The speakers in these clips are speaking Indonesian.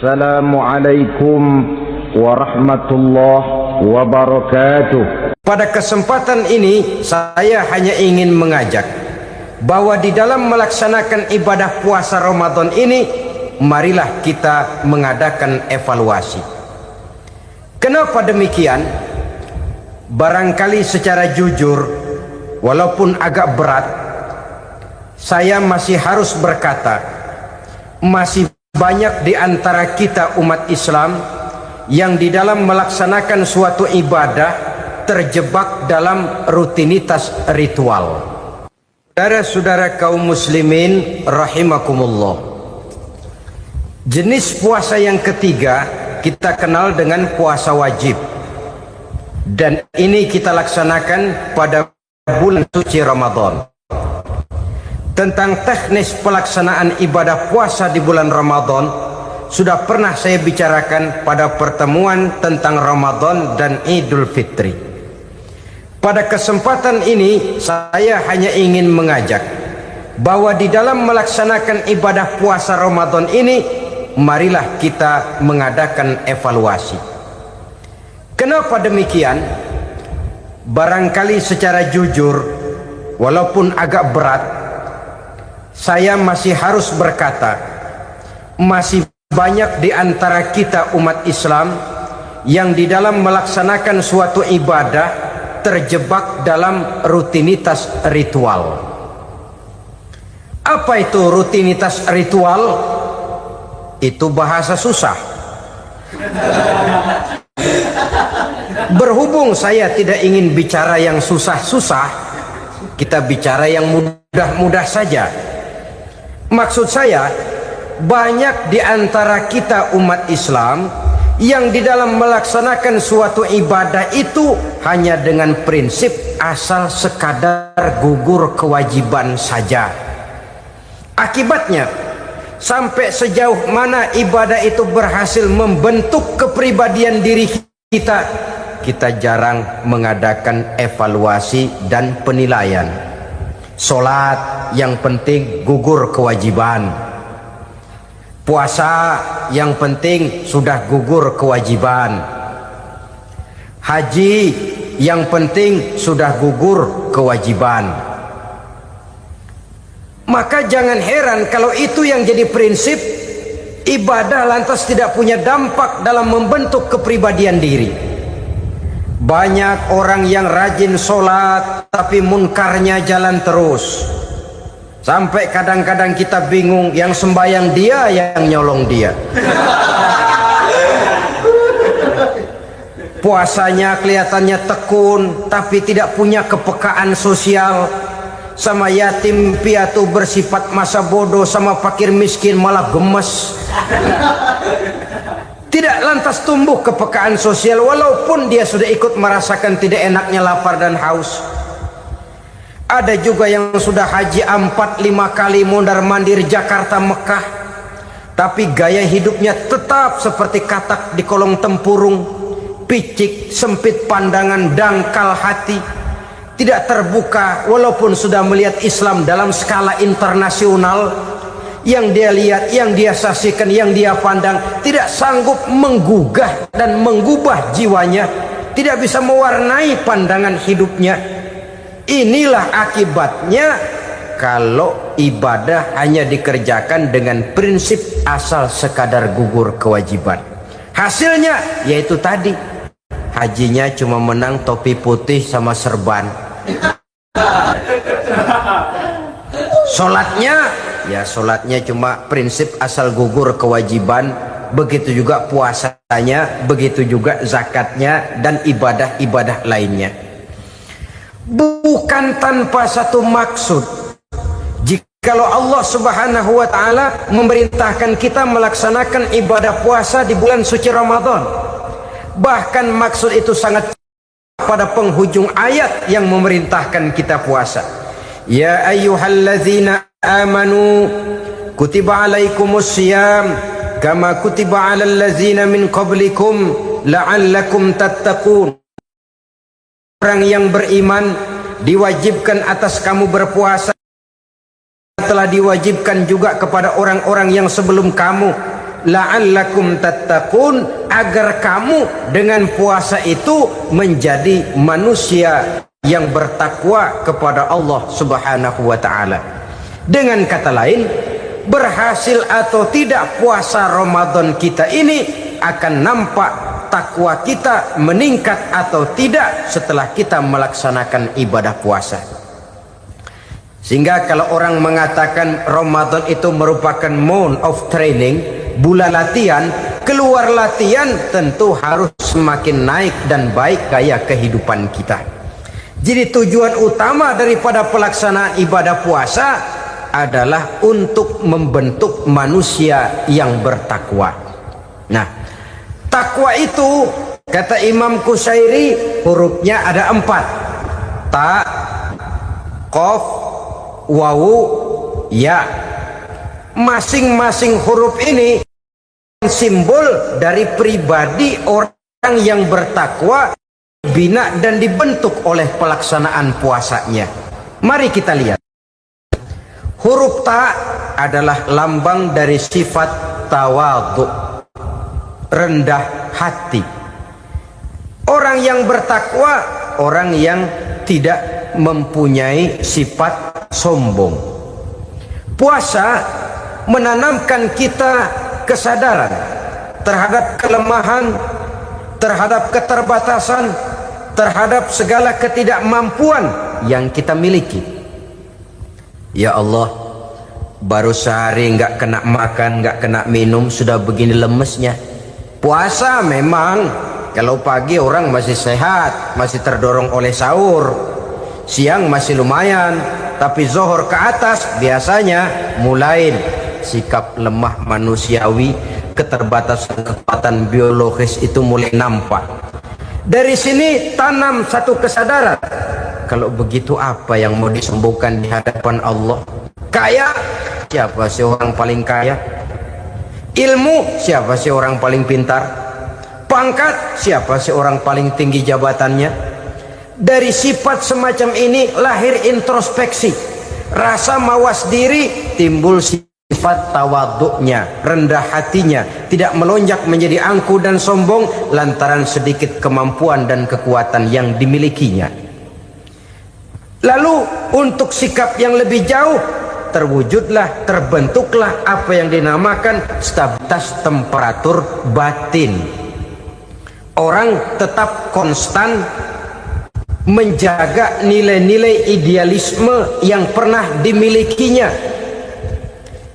Assalamualaikum warahmatullahi wabarakatuh. Pada kesempatan ini saya hanya ingin mengajak bahwa di dalam melaksanakan ibadah puasa Ramadan ini, marilah kita mengadakan evaluasi. Kenapa demikian? Barangkali secara jujur, walaupun agak berat, saya masih harus berkata, masih banyak di antara kita umat Islam yang di dalam melaksanakan suatu ibadah terjebak dalam rutinitas ritual. Saudara-saudara kaum muslimin rahimakumullah, jenis puasa yang ketiga kita kenal dengan puasa wajib, dan ini kita laksanakan pada bulan suci Ramadan. Tentang teknis pelaksanaan ibadah puasa di bulan Ramadan sudah pernah saya bicarakan pada pertemuan tentang Ramadan dan Idul Fitri. Pada kesempatan ini saya hanya ingin mengajak bahwa di dalam melaksanakan ibadah puasa Ramadan ini, marilah kita mengadakan evaluasi. Kenapa demikian? Barangkali secara jujur, walaupun agak berat, saya masih harus berkata, masih banyak di antara kita umat Islam yang di dalam melaksanakan suatu ibadah terjebak dalam rutinitas ritual. Apa itu rutinitas ritual? Itu bahasa susah. Berhubung saya tidak ingin bicara yang susah-susah, kita bicara yang mudah-mudah saja. Maksud saya, banyak di antara kita umat Islam yang di dalam melaksanakan suatu ibadah itu hanya dengan prinsip asal sekadar gugur kewajiban saja. Akibatnya, sampai sejauh mana ibadah itu berhasil membentuk kepribadian diri kita, kita jarang mengadakan evaluasi dan penilaian. Sholat yang penting gugur kewajiban, puasa yang penting sudah gugur kewajiban, haji yang penting sudah gugur kewajiban. Maka jangan heran kalau itu yang jadi prinsip, ibadah lantas tidak punya dampak dalam membentuk kepribadian diri. Banyak orang yang rajin sholat tapi munkarnya jalan terus, sampai kadang-kadang kita bingung, yang sembahyang dia, yang nyolong dia. Puasanya kelihatannya tekun tapi tidak punya kepekaan sosial. Sama yatim piatu bersifat masa bodoh, sama fakir miskin malah gemes. Tidak lantas tumbuh kepekaan sosial walaupun dia sudah ikut merasakan tidak enaknya lapar dan haus. Ada juga yang sudah haji 4-5 kali mondar-mandir Jakarta Mekah, tapi gaya hidupnya tetap seperti katak di kolong tempurung, picik, sempit pandangan, dangkal hati, tidak terbuka walaupun sudah melihat Islam dalam skala internasional. Yang dia lihat, yang dia saksikan, yang dia pandang tidak sanggup menggugah dan mengubah jiwanya, tidak bisa mewarnai pandangan hidupnya. Inilah akibatnya kalau ibadah hanya dikerjakan dengan prinsip asal sekadar gugur kewajiban. Hasilnya yaitu tadi, hajinya cuma menang topi putih sama serban. Sholatnya cuma prinsip asal gugur kewajiban, begitu juga puasanya, begitu juga zakatnya dan ibadah-ibadah lainnya. Bukan tanpa satu maksud, jikalau Allah Subhanahu wa Ta'ala memerintahkan kita melaksanakan ibadah puasa di bulan suci Ramadan, bahkan maksud itu sangat pada penghujung ayat yang memerintahkan kita puasa. Ya ayyuhalladzina amanu kutiba alaikumus siyam kama kutiba alal ladzina min qablikum la'allakum tattaqun. Orang yang beriman, diwajibkan atas kamu berpuasa, telah diwajibkan juga kepada orang-orang yang sebelum kamu, la'allakum tattaqun, agar kamu dengan puasa itu menjadi manusia yang bertakwa kepada Allah Subhanahu wa taala. Dengan kata lain, berhasil atau tidak puasa Ramadan kita ini akan nampak takwa kita meningkat atau tidak setelah kita melaksanakan ibadah puasa. Sehingga kalau orang mengatakan Ramadan itu merupakan month of training, bulan latihan, keluar latihan tentu harus semakin naik dan baik gaya kehidupan kita. Jadi tujuan utama daripada pelaksanaan ibadah puasa adalah untuk membentuk manusia yang bertakwa. Nah, takwa itu kata Imam Qusairi hurufnya ada 4. Ta, qaf, wawu, ya. Masing-masing huruf ini simbol dari pribadi orang yang bertakwa, bina dan dibentuk oleh pelaksanaan puasanya. Mari kita lihat. Huruf ta adalah lambang dari sifat tawadhu, rendah hati. Orang yang bertakwa, orang yang tidak mempunyai sifat sombong. Puasa menanamkan kita kesadaran terhadap kelemahan, terhadap keterbatasan, terhadap segala ketidakmampuan yang kita miliki. Ya Allah, baru sehari nggak kena makan, nggak kena minum, sudah begini lemesnya. Puasa memang, kalau pagi orang masih sehat, masih terdorong oleh sahur, siang masih lumayan, tapi zuhur ke atas biasanya mulai sikap lemah manusiawi, keterbatasan kekuatan biologis itu mulai nampak. Dari sini tanam satu kesadaran, kalau begitu apa yang mau disembuhkan di hadapan Allah? Kaya, siapa sih orang paling kaya? Ilmu, siapa sih orang paling pintar? Pangkat, siapa sih orang paling tinggi jabatannya? Dari sifat semacam ini lahir introspeksi, rasa mawas diri, timbul sifat tawaduknya, rendah hatinya, tidak melonjak menjadi angkuh dan sombong lantaran sedikit kemampuan dan kekuatan yang dimilikinya. Lalu untuk sikap yang lebih jauh, terwujudlah, terbentuklah apa yang dinamakan stabilitas temperatur batin. Orang tetap konstan menjaga nilai-nilai idealisme yang pernah dimilikinya.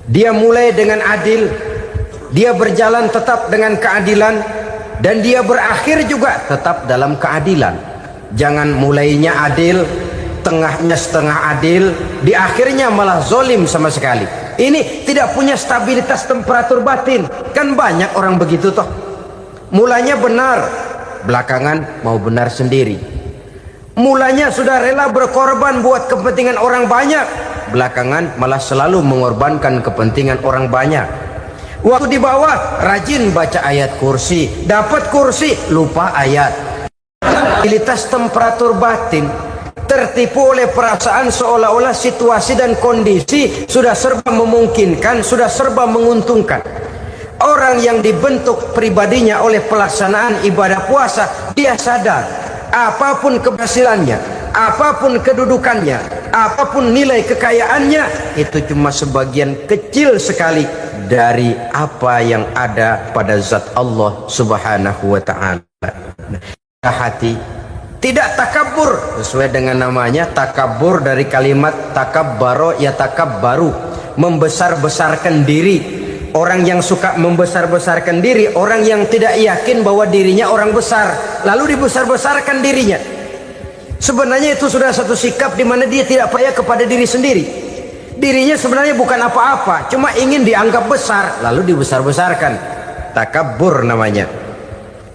Dia mulai dengan adil, dia berjalan tetap dengan keadilan, dan dia berakhir juga tetap dalam keadilan. Jangan mulainya adil, tengahnya setengah adil, di akhirnya malah zolim sama sekali. Ini tidak punya stabilitas temperatur batin. Kan banyak orang begitu toh. Mulanya benar, belakangan mau benar sendiri. Mulanya sudah rela berkorban buat kepentingan orang banyak, belakangan malah selalu mengorbankan kepentingan orang banyak. Waktu di bawah rajin baca ayat kursi, dapat kursi lupa ayat. Stabilitas temperatur batin, tertipu oleh perasaan seolah-olah situasi dan kondisi sudah serba memungkinkan, sudah serba menguntungkan. Orang yang dibentuk pribadinya oleh pelaksanaan ibadah puasa, dia sadar apapun keberhasilannya, apapun kedudukannya, apapun nilai kekayaannya, itu cuma sebagian kecil sekali dari apa yang ada pada zat Allah Subhanahu wa ta'ala. Hati tidak takabur, sesuai dengan namanya takabur dari kalimat takabbaro ya takabbaru, membesar-besarkan diri. Orang yang suka membesar-besarkan diri, orang yang tidak yakin bahwa dirinya orang besar, lalu dibesar-besarkan dirinya. Sebenarnya itu sudah satu sikap di mana dia tidak percaya kepada diri sendiri. Dirinya sebenarnya bukan apa-apa, cuma ingin dianggap besar, lalu dibesar-besarkan. Takabbur namanya.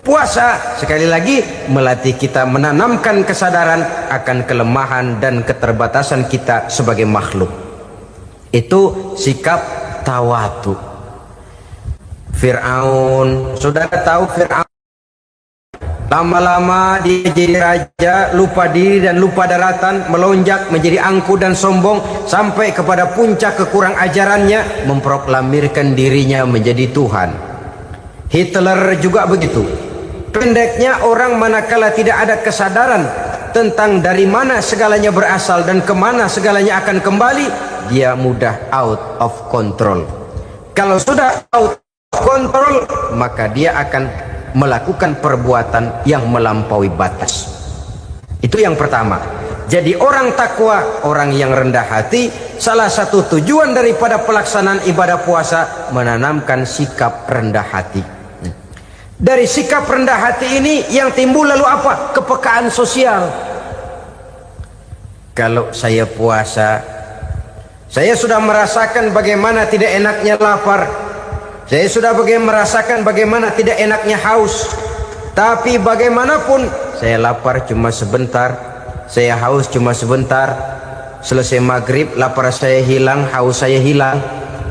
Puasa sekali lagi melatih kita menanamkan kesadaran akan kelemahan dan keterbatasan kita sebagai makhluk. Itu sikap tawadhu. Fir'aun, saudara tahu Fir'aun, lama-lama dia jadi raja, lupa diri dan lupa daratan, melonjak menjadi angkuh dan sombong sampai kepada puncak kekurang ajarannya, memproklamirkan dirinya menjadi Tuhan. Hitler juga begitu. Pendeknya orang manakala tidak ada kesadaran tentang dari mana segalanya berasal dan kemana segalanya akan kembali, dia mudah out of control. Kalau sudah out of control, maka dia akan melakukan perbuatan yang melampaui batas. Itu yang pertama. Jadi orang takwa, orang yang rendah hati, salah satu tujuan daripada pelaksanaan ibadah puasa menanamkan sikap rendah hati. Dari sikap rendah hati ini yang timbul lalu apa? Kepekaan sosial. Kalau saya puasa, saya sudah merasakan bagaimana tidak enaknya lapar. Saya sudah merasakan bagaimana tidak enaknya haus. Tapi bagaimanapun, saya lapar cuma sebentar, saya haus cuma sebentar. Selesai maghrib, lapar saya hilang, haus saya hilang.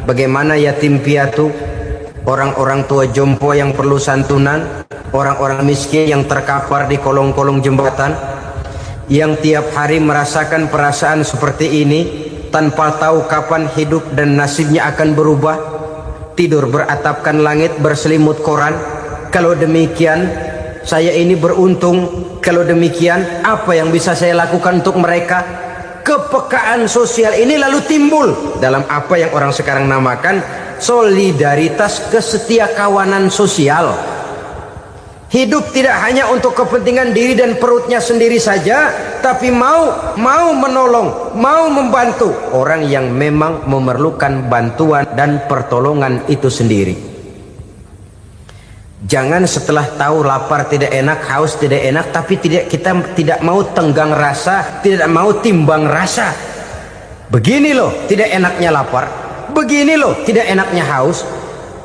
Bagaimana yatim piatu, orang-orang tua jompo yang perlu santunan, orang-orang miskin yang terkapar di kolong-kolong jembatan, yang tiap hari merasakan perasaan seperti ini tanpa tahu kapan hidup dan nasibnya akan berubah, tidur beratapkan langit berselimut koran. Kalau demikian saya ini beruntung. Kalau demikian apa yang bisa saya lakukan untuk mereka? Kepekaan sosial ini lalu timbul dalam apa yang orang sekarang namakan solidaritas, kesetiakawanan sosial. Hidup tidak hanya untuk kepentingan diri dan perutnya sendiri saja, tapi mau menolong, mau membantu orang yang memang memerlukan bantuan dan pertolongan itu sendiri. Jangan setelah tahu lapar tidak enak, haus tidak enak, tapi kita tidak mau tenggang rasa, tidak mau timbang rasa. Begini loh tidak enaknya lapar, begini loh tidak enaknya haus.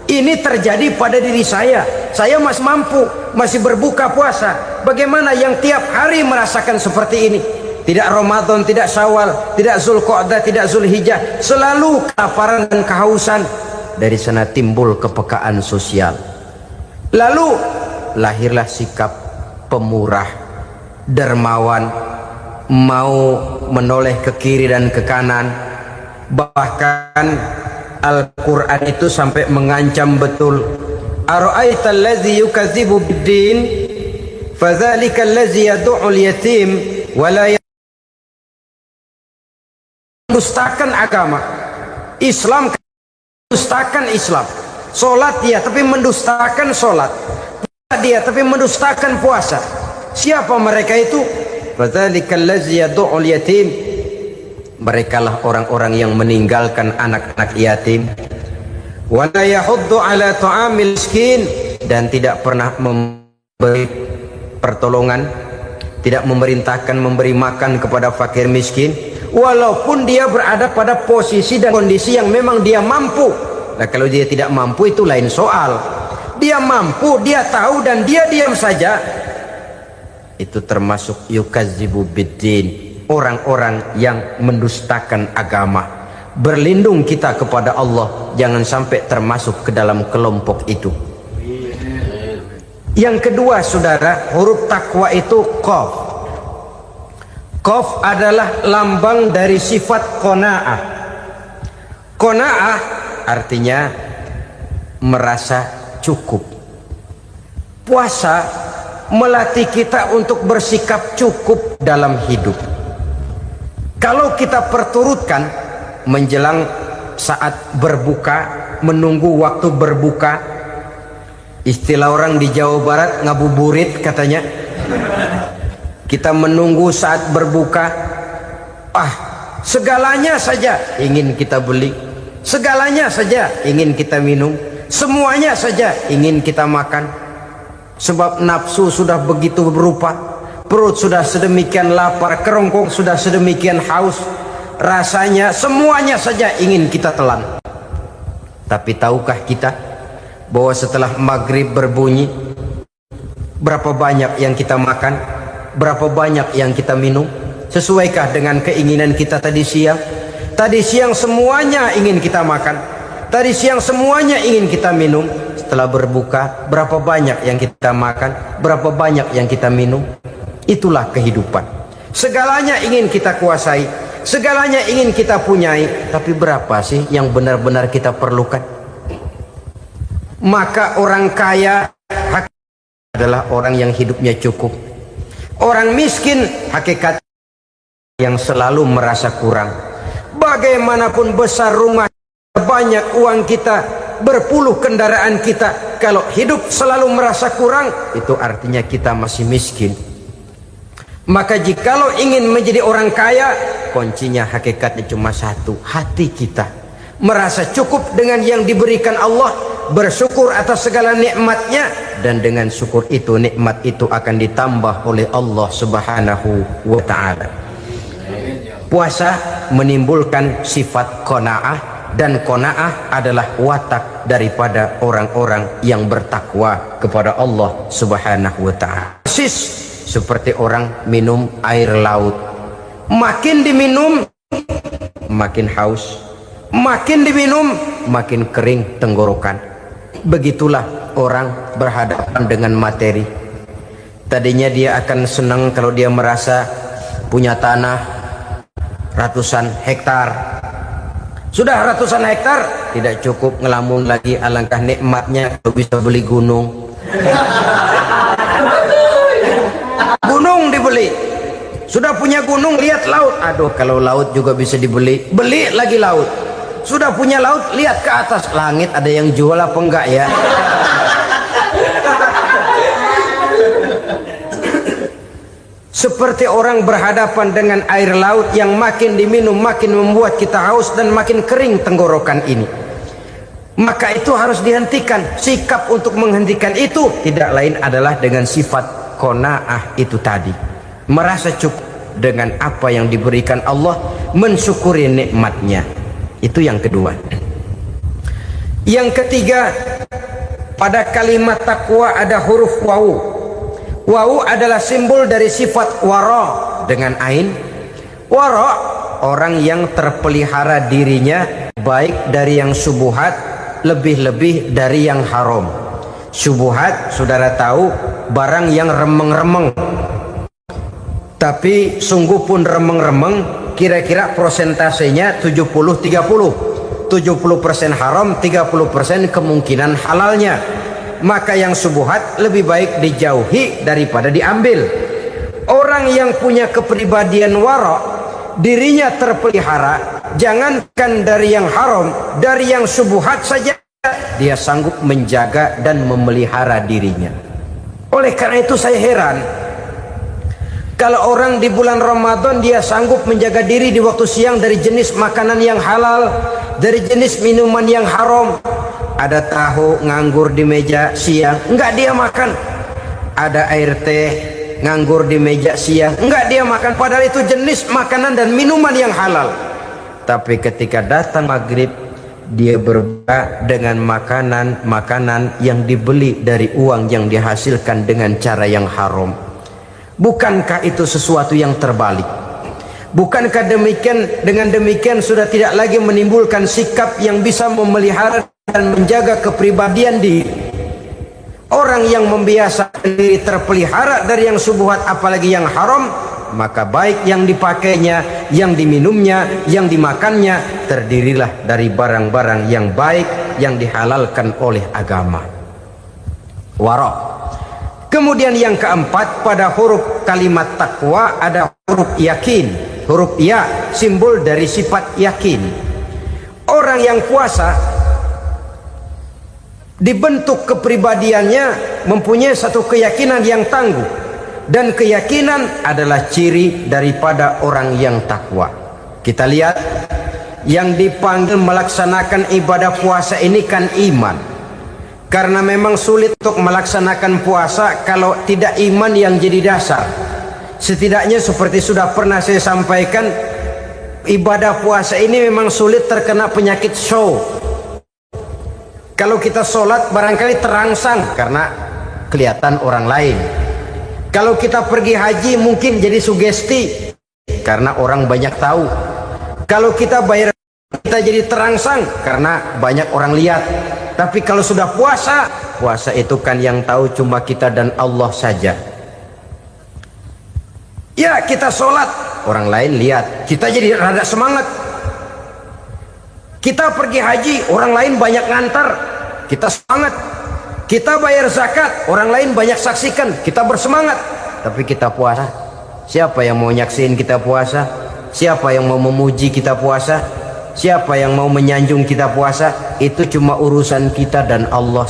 Ini terjadi pada diri saya. Saya masih mampu, masih berbuka puasa. Bagaimana yang tiap hari merasakan seperti ini? Tidak Ramadan, tidak Syawal, tidak Zulqa'dah, tidak Zulhijjah, selalu kelaparan dan kehausan. Dari sana timbul kepekaan sosial. Lalu lahirlah sikap pemurah, dermawan, mau menoleh ke kiri dan ke kanan. Bahkan Al-Quran itu sampai mengancam betul. Ara'aita allazi yukadzibu bid-din fadzalika allazi yad'ul yatim wa la mendustakan agama. Islam mendustakan Islam. Salat dia tapi mendustakan salat. Puasa dia tapi mendustakan puasa. Siapa mereka itu? Fadzalika allazi yad'ul yatim. Merekalah orang-orang yang meninggalkan anak-anak yatim. Wa la yahuddu ala ta'amil miskin, dan tidak pernah memberi pertolongan, tidak memerintahkan memberi makan kepada fakir miskin, walaupun dia berada pada posisi dan kondisi yang memang dia mampu. Nah, kalau dia tidak mampu itu lain soal. Dia mampu, dia tahu, dan dia diam saja. Itu termasuk yukadzibu biddin, orang-orang yang mendustakan agama. Berlindung kita kepada Allah, jangan sampai termasuk ke dalam kelompok itu. Yang kedua, saudara, huruf takwa itu qaf. Qaf adalah lambang dari sifat qanaah. Qanaah artinya merasa cukup. Puasa melatih kita untuk bersikap cukup dalam hidup. Kalau kita perturutkan menjelang saat berbuka, menunggu waktu berbuka, istilah orang di Jawa Barat ngabuburit katanya, kita menunggu saat berbuka, segalanya saja ingin kita beli, segalanya saja ingin kita minum, semuanya saja ingin kita makan. Sebab nafsu sudah begitu berupa, perut sudah sedemikian lapar, kerongkong sudah sedemikian haus, rasanya semuanya saja ingin kita telan. Tapi tahukah kita bahwa setelah maghrib berbunyi, berapa banyak yang kita makan, berapa banyak yang kita minum? Sesuaikah dengan keinginan kita tadi siang? Tadi siang semuanya ingin kita makan, tadi siang semuanya ingin kita minum. Setelah berbuka, berapa banyak yang kita makan, berapa banyak yang kita minum? Itulah kehidupan. Segalanya ingin kita kuasai, segalanya ingin kita punyai, tapi berapa sih yang benar-benar kita perlukan? Maka orang kaya adalah orang yang hidupnya cukup. Orang miskin hakikat yang selalu merasa kurang. Bagaimanapun besar rumah, banyak uang kita, berpuluh kendaraan kita, kalau hidup selalu merasa kurang, itu artinya kita masih miskin. Maka jikalau ingin menjadi orang kaya, kuncinya hakikatnya cuma satu, hati kita merasa cukup dengan yang diberikan Allah, bersyukur atas segala nikmatnya, dan dengan syukur itu, nikmat itu akan ditambah oleh Allah Subhanahu wa ta'ala. Puasa menimbulkan sifat qanaah, dan qanaah adalah watak daripada orang-orang yang bertakwa kepada Allah Subhanahu wa ta'ala. Persis seperti orang minum air laut, makin diminum makin haus, makin diminum makin kering tenggorokan. Begitulah orang berhadapan dengan materi. Tadinya dia akan senang kalau dia merasa punya tanah ratusan hektar. Sudah ratusan hektar, tidak cukup ngelamun lagi, alangkah nikmatnya kalau bisa beli gunung. Gunung dibeli. Sudah punya gunung, lihat laut. Aduh, kalau laut juga bisa dibeli, beli lagi laut. Sudah punya laut, lihat ke atas, langit ada yang jual apa enggak ya? Seperti orang berhadapan dengan air laut yang makin diminum makin membuat kita haus dan makin kering tenggorokan ini. Maka itu harus dihentikan. Sikap untuk menghentikan itu tidak lain adalah dengan sifat qanaah itu tadi, merasa cukup dengan apa yang diberikan Allah, mensyukuri nikmatnya. Itu yang kedua. Yang ketiga, pada kalimat takwa ada huruf wawu. Wawu adalah simbol dari sifat wara dengan ain. Wara, orang yang terpelihara dirinya baik dari yang subuhat, lebih-lebih dari yang haram. Subuhat, saudara tahu, barang yang remeng-remeng. Tapi sungguh pun remeng-remeng, kira-kira prosentasenya 70-30. 70% haram, 30% kemungkinan halalnya. Maka yang subuhat lebih baik dijauhi daripada diambil. Orang yang punya kepribadian wara, dirinya terpelihara, jangankan dari yang haram, dari yang subuhat saja dia sanggup menjaga dan memelihara dirinya. Oleh karena itu saya heran kalau orang di bulan Ramadan dia sanggup menjaga diri di waktu siang dari jenis makanan yang halal, dari jenis minuman yang haram. Ada tahu nganggur di meja siang, enggak dia makan. Ada air teh nganggur di meja siang, enggak dia makan. Padahal itu jenis makanan dan minuman yang halal. Tapi ketika datang maghrib, dia berbuka dengan makanan yang dibeli dari uang yang dihasilkan dengan cara yang haram. Bukankah itu sesuatu yang terbalik? Bukankah dengan demikian sudah tidak lagi menimbulkan sikap yang bisa memelihara dan menjaga kepribadian diri? Orang yang membiasakan diri terpelihara dari yang subuhat apalagi yang haram, maka baik yang dipakainya, yang diminumnya, yang dimakannya terdirilah dari barang-barang yang baik yang dihalalkan oleh agama. Wara. Kemudian yang keempat, pada huruf kalimat takwa ada huruf yakin. Huruf ya simbol dari sifat yakin. Orang yang puasa dibentuk kepribadiannya mempunyai satu keyakinan yang tangguh, dan keyakinan adalah ciri daripada orang yang takwa. Kita lihat yang dipanggil melaksanakan ibadah puasa ini kan iman, karena memang sulit untuk melaksanakan puasa kalau tidak iman yang jadi dasar. Setidaknya seperti sudah pernah saya sampaikan, ibadah puasa ini memang sulit terkena penyakit show. Kalau kita sholat barangkali terangsang karena kelihatan orang lain. Kalau kita pergi haji mungkin jadi sugesti karena orang banyak tahu. Kalau kita bayar kita jadi terangsang karena banyak orang lihat. Tapi kalau sudah puasa, puasa itu kan yang tahu cuma kita dan Allah saja. Ya kita sholat, orang lain lihat, kita jadi rada semangat. Kita pergi haji, orang lain banyak ngantar, kita semangat. Kita bayar zakat, orang lain banyak saksikan, kita bersemangat. Tapi kita puasa, siapa yang mau nyaksiin kita puasa? Siapa yang mau memuji kita puasa? Siapa yang mau menyanjung kita puasa? Itu cuma urusan kita dan Allah.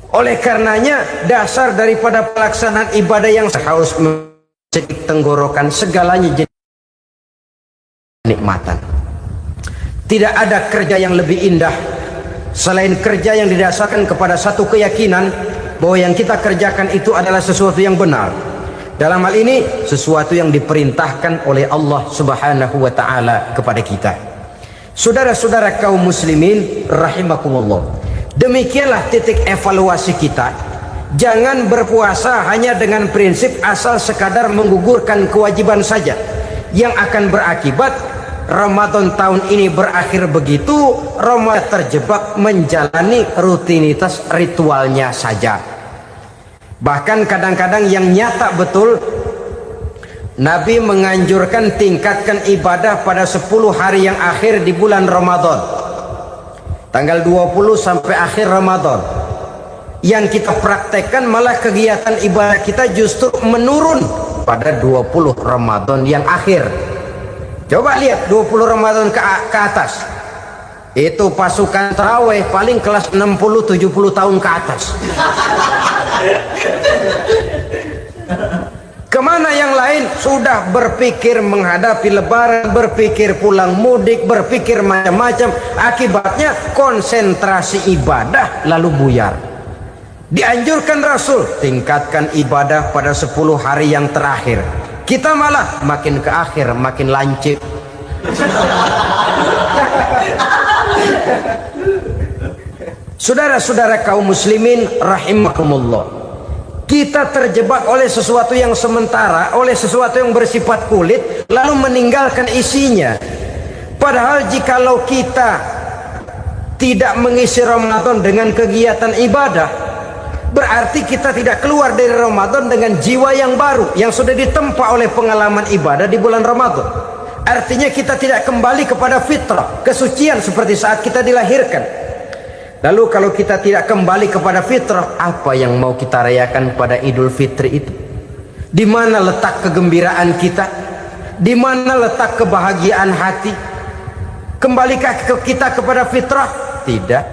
Oleh karenanya, dasar daripada pelaksanaan ibadah yang harus mencedik tenggorokan, segalanya jadi nikmatan. Tidak ada kerja yang lebih indah selain kerja yang didasarkan kepada satu keyakinan bahwa yang kita kerjakan itu adalah sesuatu yang benar. Dalam hal ini sesuatu yang diperintahkan oleh Allah Subhanahu wa taala kepada kita. Saudara-saudara kaum muslimin rahimakumullah. Demikianlah titik evaluasi kita. Jangan berpuasa hanya dengan prinsip asal sekadar menggugurkan kewajiban saja, yang akan berakibat Ramadan tahun ini berakhir begitu, Ramadan terjebak menjalani rutinitas ritualnya saja. Bahkan kadang-kadang yang nyata betul, Nabi menganjurkan tingkatkan ibadah pada 10 hari yang akhir di bulan Ramadan, tanggal 20 sampai akhir Ramadan. Yang kita praktekkan malah kegiatan ibadah kita justru menurun pada 20 Ramadan yang akhir. Coba lihat 20 Ramadan ke atas, itu pasukan tarawih paling kelas 60-70 tahun ke atas. Kemana yang lain? Sudah berpikir menghadapi lebaran, berpikir pulang mudik, berpikir macam-macam. Akibatnya konsentrasi ibadah lalu buyar. Dianjurkan Rasul, tingkatkan ibadah pada 10 hari yang terakhir. Kita malah makin ke akhir makin lancip. Saudara-saudara kaum muslimin rahimakumullah. Kita terjebak oleh sesuatu yang sementara, oleh sesuatu yang bersifat kulit, lalu meninggalkan isinya. Padahal jikalau kita tidak mengisi Ramadan dengan kegiatan ibadah, berarti kita tidak keluar dari Ramadan dengan jiwa yang baru, yang sudah ditempa oleh pengalaman ibadah di bulan Ramadan. Artinya kita tidak kembali kepada fitrah, kesucian seperti saat kita dilahirkan. Lalu kalau kita tidak kembali kepada fitrah, apa yang mau kita rayakan pada Idul Fitri itu? Di mana letak kegembiraan kita? Di mana letak kebahagiaan hati? Kembalikah kita kepada fitrah? Tidak.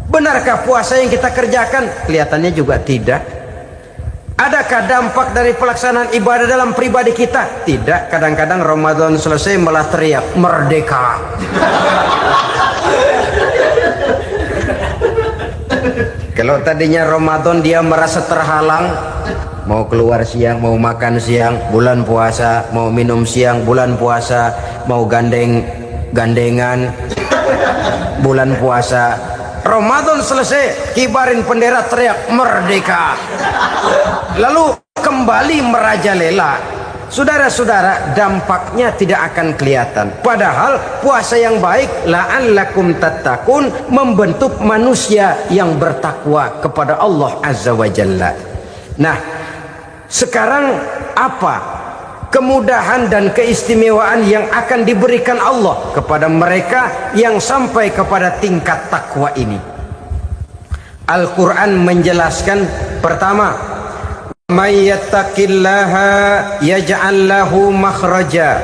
Benarkah puasa yang kita kerjakan? Kelihatannya juga tidak. Adakah dampak dari pelaksanaan ibadah dalam pribadi kita? Tidak. Kadang-kadang Ramadan selesai malah teriak merdeka. Kalau tadinya Ramadan dia merasa terhalang, mau keluar siang, mau makan siang, bulan puasa, mau minum siang, bulan puasa, mau gandengan, bulan puasa. Ramadan selesai, kibarin bendera, teriak merdeka. Lalu kembali merajalela. Saudara-saudara, dampaknya tidak akan kelihatan. Padahal puasa yang baik, la'allakum tattaqun, membentuk manusia yang bertakwa kepada Allah Azza wa Jalla. Nah, sekarang apa kemudahan dan keistimewaan yang akan diberikan Allah kepada mereka yang sampai kepada tingkat takwa ini? Al-Quran menjelaskan, pertama, may yattaqillaha yaj'al lahu makhraja.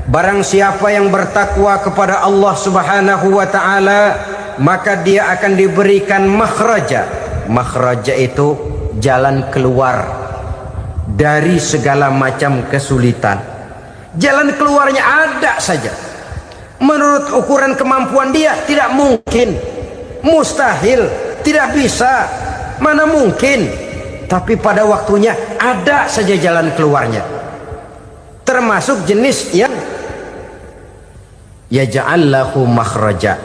Barang siapa yang bertakwa kepada Allah Subhanahu wa taala, maka dia akan diberikan makhraja. Makhraja itu jalan keluar dari segala macam kesulitan. Jalan keluarnya ada saja. Menurut ukuran kemampuan dia tidak mungkin, mustahil, tidak bisa, mana mungkin. Tapi pada waktunya ada saja jalan keluarnya. Termasuk jenis yang yaj'al lahu makhraja.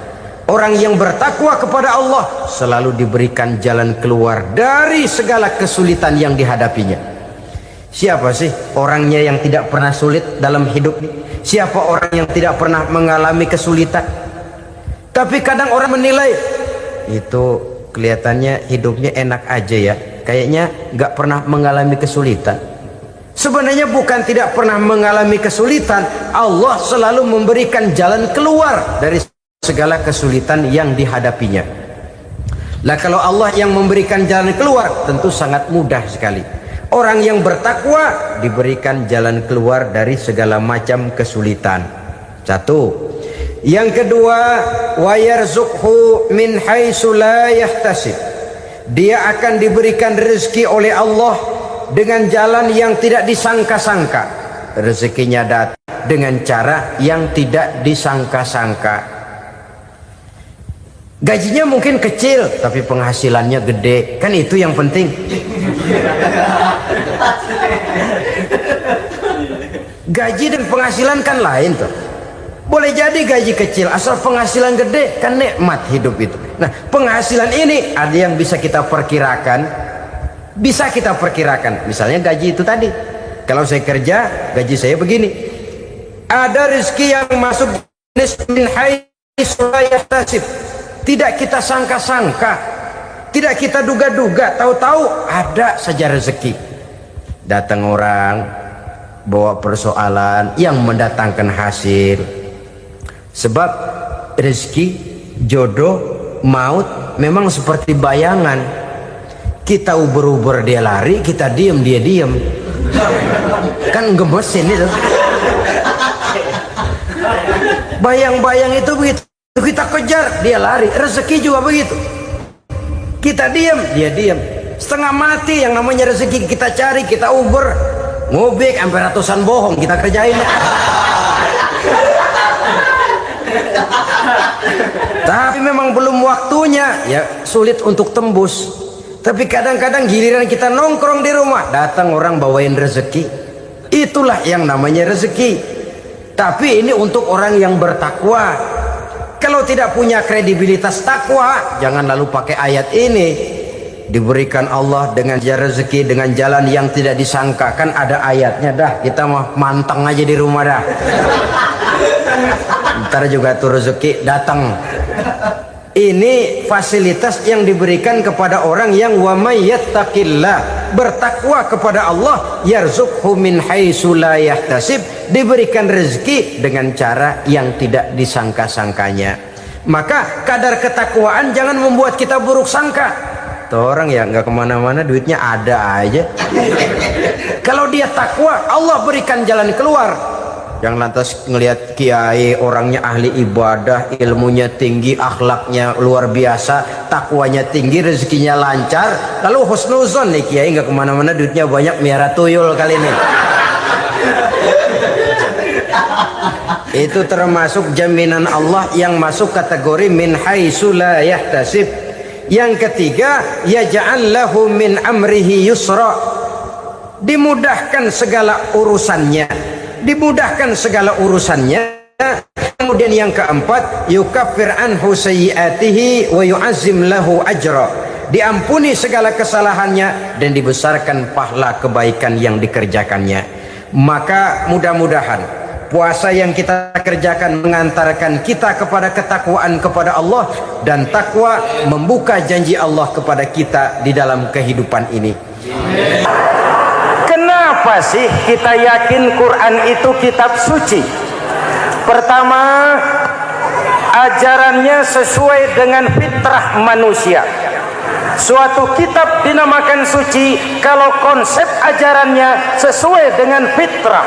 Orang yang bertakwa kepada Allah selalu diberikan jalan keluar dari segala kesulitan yang dihadapinya. Siapa sih orangnya yang tidak pernah sulit dalam hidup ini? Siapa orang yang tidak pernah mengalami kesulitan? Tapi kadang orang menilai, itu kelihatannya hidupnya enak aja ya, kayaknya nggak pernah mengalami kesulitan. Sebenarnya bukan tidak pernah mengalami kesulitan, Allah selalu memberikan jalan keluar dari segala kesulitan yang dihadapinya. Lah kalau Allah yang memberikan jalan keluar, tentu sangat mudah sekali. Orang yang bertakwa diberikan jalan keluar dari segala macam kesulitan. Satu. Yang kedua, wa yarzuqhu min haitsu la yahtasib. Dia akan diberikan rezeki oleh Allah dengan jalan yang tidak disangka-sangka. Rezekinya datang dengan cara yang tidak disangka-sangka. Gajinya mungkin kecil, tapi penghasilannya gede. Kan itu yang penting. Gaji dan penghasilan kan lain tuh. Boleh jadi gaji kecil, asal penghasilan gede, kan nikmat hidup itu. Nah, penghasilan ini ada yang bisa kita perkirakan. Bisa kita perkirakan. Misalnya gaji itu tadi. Kalau saya kerja, gaji saya begini. Ada rezeki yang masuk min haitsu la yahtasib. Tidak kita sangka-sangka, tidak kita duga-duga, tahu-tahu ada saja rezeki. Datang orang bawa persoalan yang mendatangkan hasil. Sebab rezeki, jodoh, maut memang seperti bayangan. Kita uber-uber dia lari, kita diem dia diem. Kan gemesin itu. Bayang-bayang itu begitu. Kita kejar, dia lari. Rezeki juga begitu. Kita diam, dia diam. Setengah mati yang namanya rezeki kita cari, kita uber, ngobek sampai ratusan bohong kita kerjain. Tapi memang belum waktunya, ya sulit untuk tembus. Tapi kadang-kadang giliran kita nongkrong di rumah, datang orang bawain rezeki. Itulah yang namanya rezeki. Tapi ini untuk orang yang bertakwa. Kalau tidak punya kredibilitas takwa, jangan lalu pakai ayat ini. Diberikan Allah dengan rezeki dengan jalan yang tidak disangka. Kan ada ayatnya dah. Kita mah manteng aja di rumah dah. Ntar juga tuh rezeki datang. Ini fasilitas yang diberikan kepada orang yang wa may yattaqillah, bertakwa kepada Allah, yarzuqhu min haitsu la yahtasib, diberikan rezeki dengan cara yang tidak disangka-sangkanya. Maka kadar ketakwaan jangan membuat kita buruk sangka. Tuh orang ya nggak kemana-mana, duitnya ada aja. Kalau dia takwa, Allah berikan jalan keluar. Yang lantas ngelihat kiai orangnya ahli ibadah, ilmunya tinggi, akhlaknya luar biasa, takwanya tinggi, rezekinya lancar, lalu husnuzon nih kiai nggak kemana-mana, duitnya banyak, miara tuyul kali ini. Itu termasuk jaminan Allah yang masuk kategori min haitsu la yahtasib. Yang ketiga, yaj'al lahu min amrihi yusra, dimudahkan segala urusannya. Dimudahkan segala urusannya. Kemudian yang keempat, yukaffir anhu sayyiatihi wa yu'azzim lahu ajra, diampuni segala kesalahannya dan dibesarkan pahala kebaikan yang dikerjakannya. Maka mudah-mudahan puasa yang kita kerjakan mengantarkan kita kepada ketakwaan kepada Allah, dan takwa membuka janji Allah kepada kita di dalam kehidupan ini. Kenapa sih kita yakin Quran itu kitab suci? Pertama, ajarannya sesuai dengan fitrah manusia. Suatu kitab dinamakan suci kalau konsep ajarannya sesuai dengan fitrah.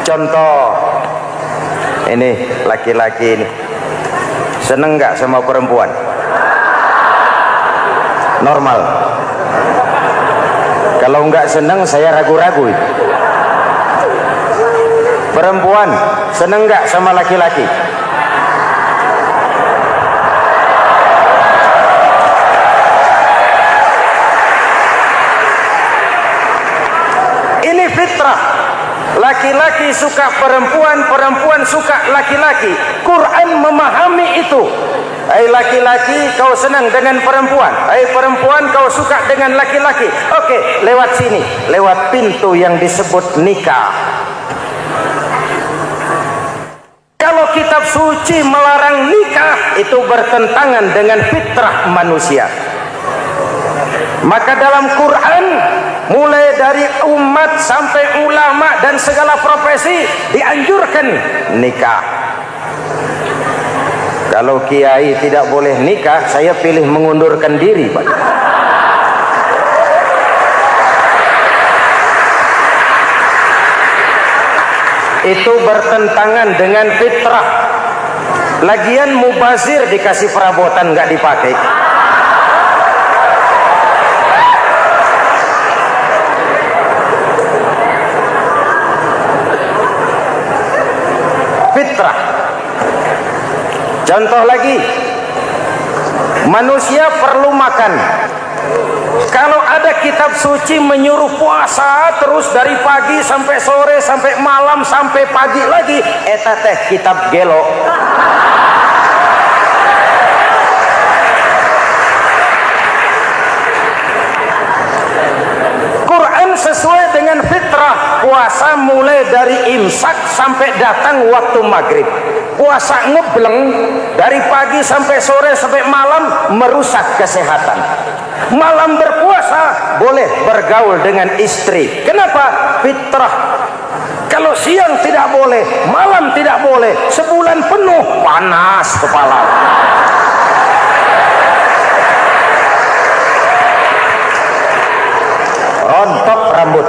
Contoh, ini laki-laki ini seneng nggak sama perempuan? Normal. Kalau nggak seneng, saya ragu-ragu. Perempuan seneng nggak sama laki-laki? Ini fitrah. Laki-laki suka perempuan, perempuan suka laki-laki. Quran memahami itu. Hai laki-laki, kau senang dengan perempuan. Hai perempuan, kau suka dengan laki-laki. Oke, lewat sini, lewat pintu yang disebut nikah. Kalau kitab suci melarang nikah, itu bertentangan dengan fitrah manusia. Maka dalam Quran, mulai dari umat sampai ulama dan segala profesi dianjurkan nikah. Kalau kiai tidak boleh nikah, saya pilih mengundurkan diri, Pak. Itu bertentangan dengan fitrah. Lagian mubazir dikasih perabotan nggak dipakai. Fitrah. Contoh lagi, manusia perlu makan. Kalau ada kitab suci menyuruh puasa terus dari pagi sampai sore sampai malam sampai pagi lagi, eta teh kitab gelo. Quran sesuai dengan fitrah, puasa mulai dari imsak sampai datang waktu maghrib. Puasa ngebleng dari pagi sampai sore sampai malam merusak kesehatan. Malam berpuasa boleh bergaul dengan istri. Kenapa? Fitrah. Kalau siang tidak boleh, malam tidak boleh, sebulan penuh panas kepala. Rontok rambut.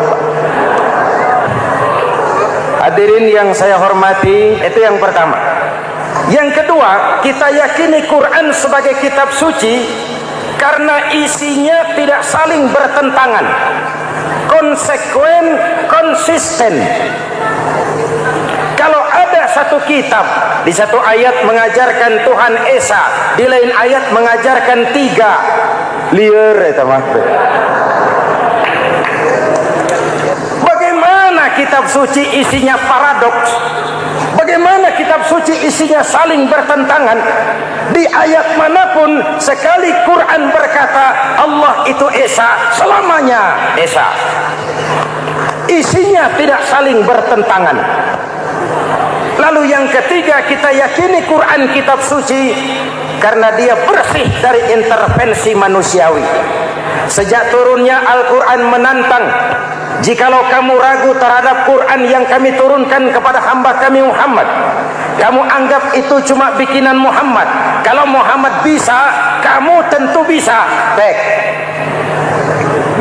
Hadirin yang saya hormati, itu yang pertama. Yang kedua, kita yakini Quran sebagai kitab suci karena isinya tidak saling bertentangan, konsekuen, konsisten. Kalau ada satu kitab, di satu ayat mengajarkan Tuhan Esa, di lain ayat mengajarkan tiga, liar itu mah. Bagaimana kitab suci isinya paradoks? Bagaimana kitab suci isinya saling bertentangan? Di ayat manapun sekali Quran berkata Allah itu Esa, selamanya Esa. Isinya tidak saling bertentangan. Lalu yang ketiga, kita yakini Quran kitab suci karena dia bersih dari intervensi manusiawi. Sejak turunnya Al-Quran menantang, jikalau kamu ragu terhadap Quran yang kami turunkan kepada hamba kami Muhammad, kamu anggap itu cuma bikinan Muhammad. Kalau Muhammad bisa, kamu tentu bisa. Baik,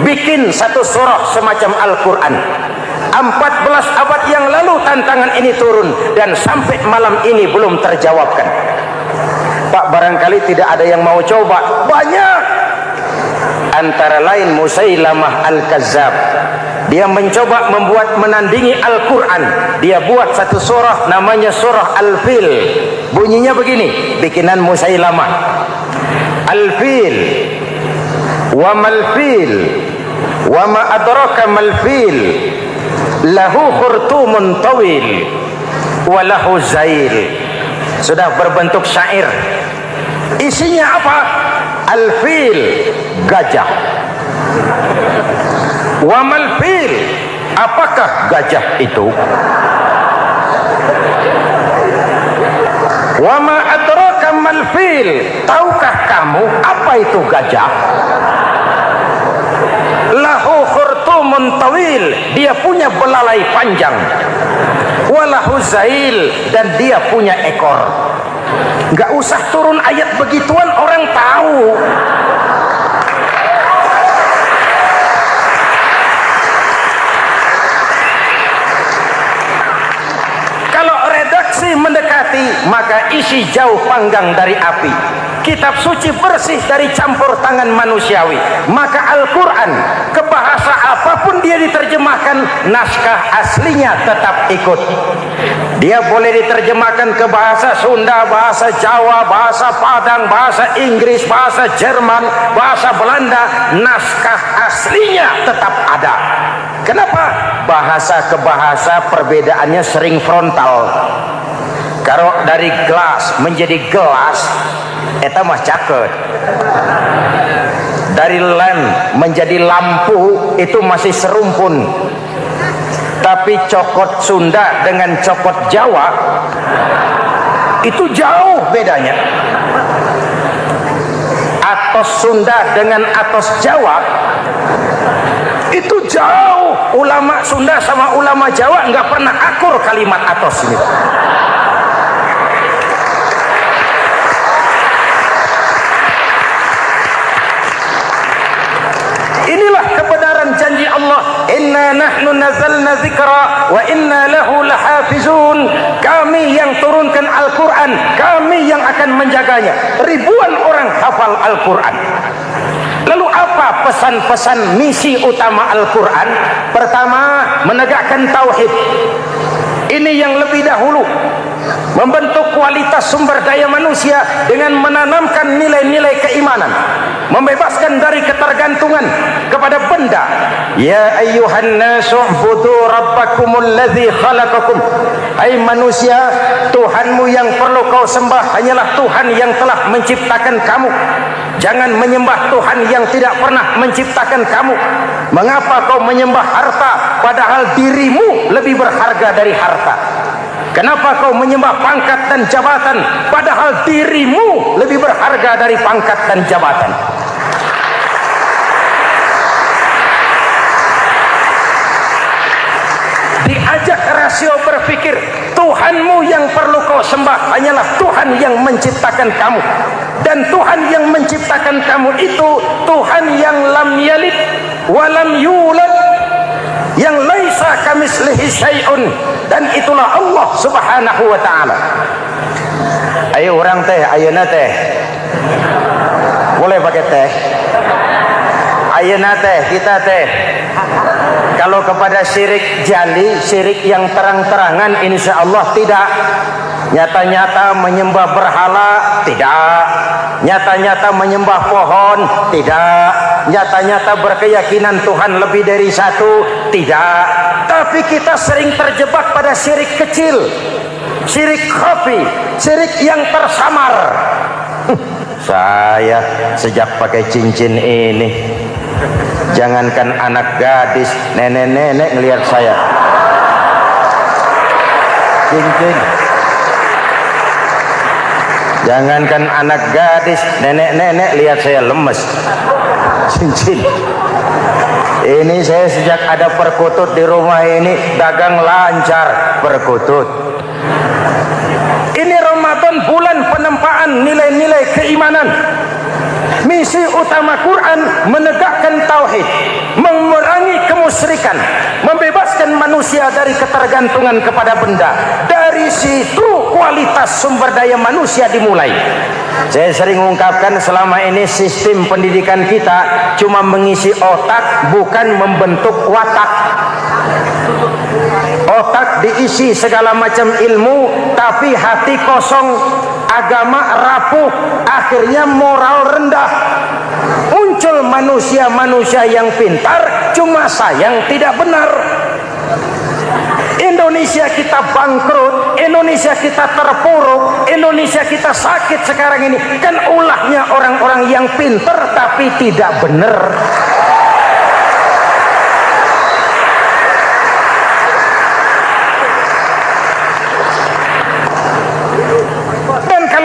bikin satu surah semacam Al-Quran. 14 abad yang lalu tantangan ini turun dan sampai malam ini belum terjawabkan. Pak, barangkali tidak ada yang mau coba. Banyak. Antara lain Musailamah Al-Kazzab. Dia mencoba membuat menandingi Al-Quran. Dia buat satu surah namanya surah Al-Fil. Bunyinya begini, bikinan Musailamah. Al-Fil, wa mal-fil, wa ma adraka mal-fil, lahu khurtumun tawil, wa lahu zail. Sudah berbentuk syair. Isinya apa? Al-Fil, gajah. Wamal fil, apakah gajah itu? Wama adraka mal fil, tahukah kamu apa itu gajah? Lahu khurtumun tawil, dia punya belalai panjang. Walahu zail, dan dia punya ekor. Gak usah turun ayat begituan, orang tahu. Mendekati, maka isi jauh panggang dari api. Kitab suci bersih dari campur tangan manusiawi. Maka Al-Quran, ke bahasa apapun dia diterjemahkan, naskah aslinya tetap ikut. Dia boleh diterjemahkan ke bahasa Sunda, bahasa Jawa, bahasa Padang, bahasa Inggris, bahasa Jerman, bahasa Belanda, naskah aslinya tetap ada. Kenapa? Bahasa ke bahasa perbedaannya sering frontal. Kalau dari gelas menjadi gelas, eta mah caket. Dari lamp menjadi lampu, itu masih serumpun. Tapi cokot Sunda dengan cokot Jawa, itu jauh bedanya. Atos Sunda dengan atos Jawa, itu jauh. Ulama Sunda sama ulama Jawa nggak pernah akur kalimat atos ini. Allah, inna nahnu nazzalna dzikra wa inna lahu lahafizun. Kami yang turunkan Al-Quran, kami yang akan menjaganya. Ribuan orang hafal Al-Quran. Lalu apa pesan-pesan misi utama Al-Quran? Pertama, menegakkan tauhid. Ini yang lebih dahulu, membentuk kualitas sumber daya manusia dengan menanamkan nilai-nilai keimanan, membebaskan dari ketergantungan kepada benda. Ya ayyuhan nasu ubudu rabbakumul ladzi khalaqakum. Hai manusia, Tuhanmu yang perlu kau sembah hanyalah Tuhan yang telah menciptakan kamu. Jangan menyembah Tuhan yang tidak pernah menciptakan kamu. Mengapa kau menyembah harta padahal dirimu lebih berharga dari harta? Kenapa kau menyembah pangkat dan jabatan padahal dirimu lebih berharga dari pangkat dan jabatan? Diajak rasio berpikir, Tuhanmu yang perlu kau sembah hanyalah Tuhan yang menciptakan kamu. Dan Tuhan yang menciptakan kamu itu Tuhan yang lam yalid wa lam yulad, yang laisa kamislihi syai'un, dan itulah Allah Subhanahu wa taala. Ayo orang teh, ayeuna teh. Boleh pakai teh? Ayeuna teh, kita teh. Kalau kepada syirik jali, syirik yang terang-terangan, insya Allah tidak. Nyata-nyata menyembah berhala, tidak. Nyata-nyata menyembah pohon, tidak. Nyata-nyata berkeyakinan Tuhan lebih dari satu, tidak. Tapi kita sering terjebak pada syirik kecil, syirik khafi, syirik yang tersamar. Saya sejak pakai cincin ini, jangankan anak gadis, nenek-nenek ngelihat saya cincin. Jangankan anak gadis, nenek-nenek lihat saya lemes cincin. Ini saya sejak ada perkutut di rumah ini dagang lancar perkutut. Ini Ramadan, bulan penempaan nilai-nilai keimanan. Misi utama Quran menegakkan tauhid, memerangi kemusyrikan, membebaskan manusia dari ketergantungan kepada benda. Dari situ kualitas sumber daya manusia dimulai. Saya sering mengungkapkan selama ini sistem pendidikan kita cuma mengisi otak, bukan membentuk watak. Otak diisi segala macam ilmu, tapi hati kosong, agama rapuh, akhirnya moral rendah. Muncul manusia-manusia yang pintar, cuma sayang tidak benar. Indonesia kita bangkrut, Indonesia kita terpuruk, Indonesia kita sakit sekarang ini, kan ulahnya orang-orang yang pintar tapi tidak benar.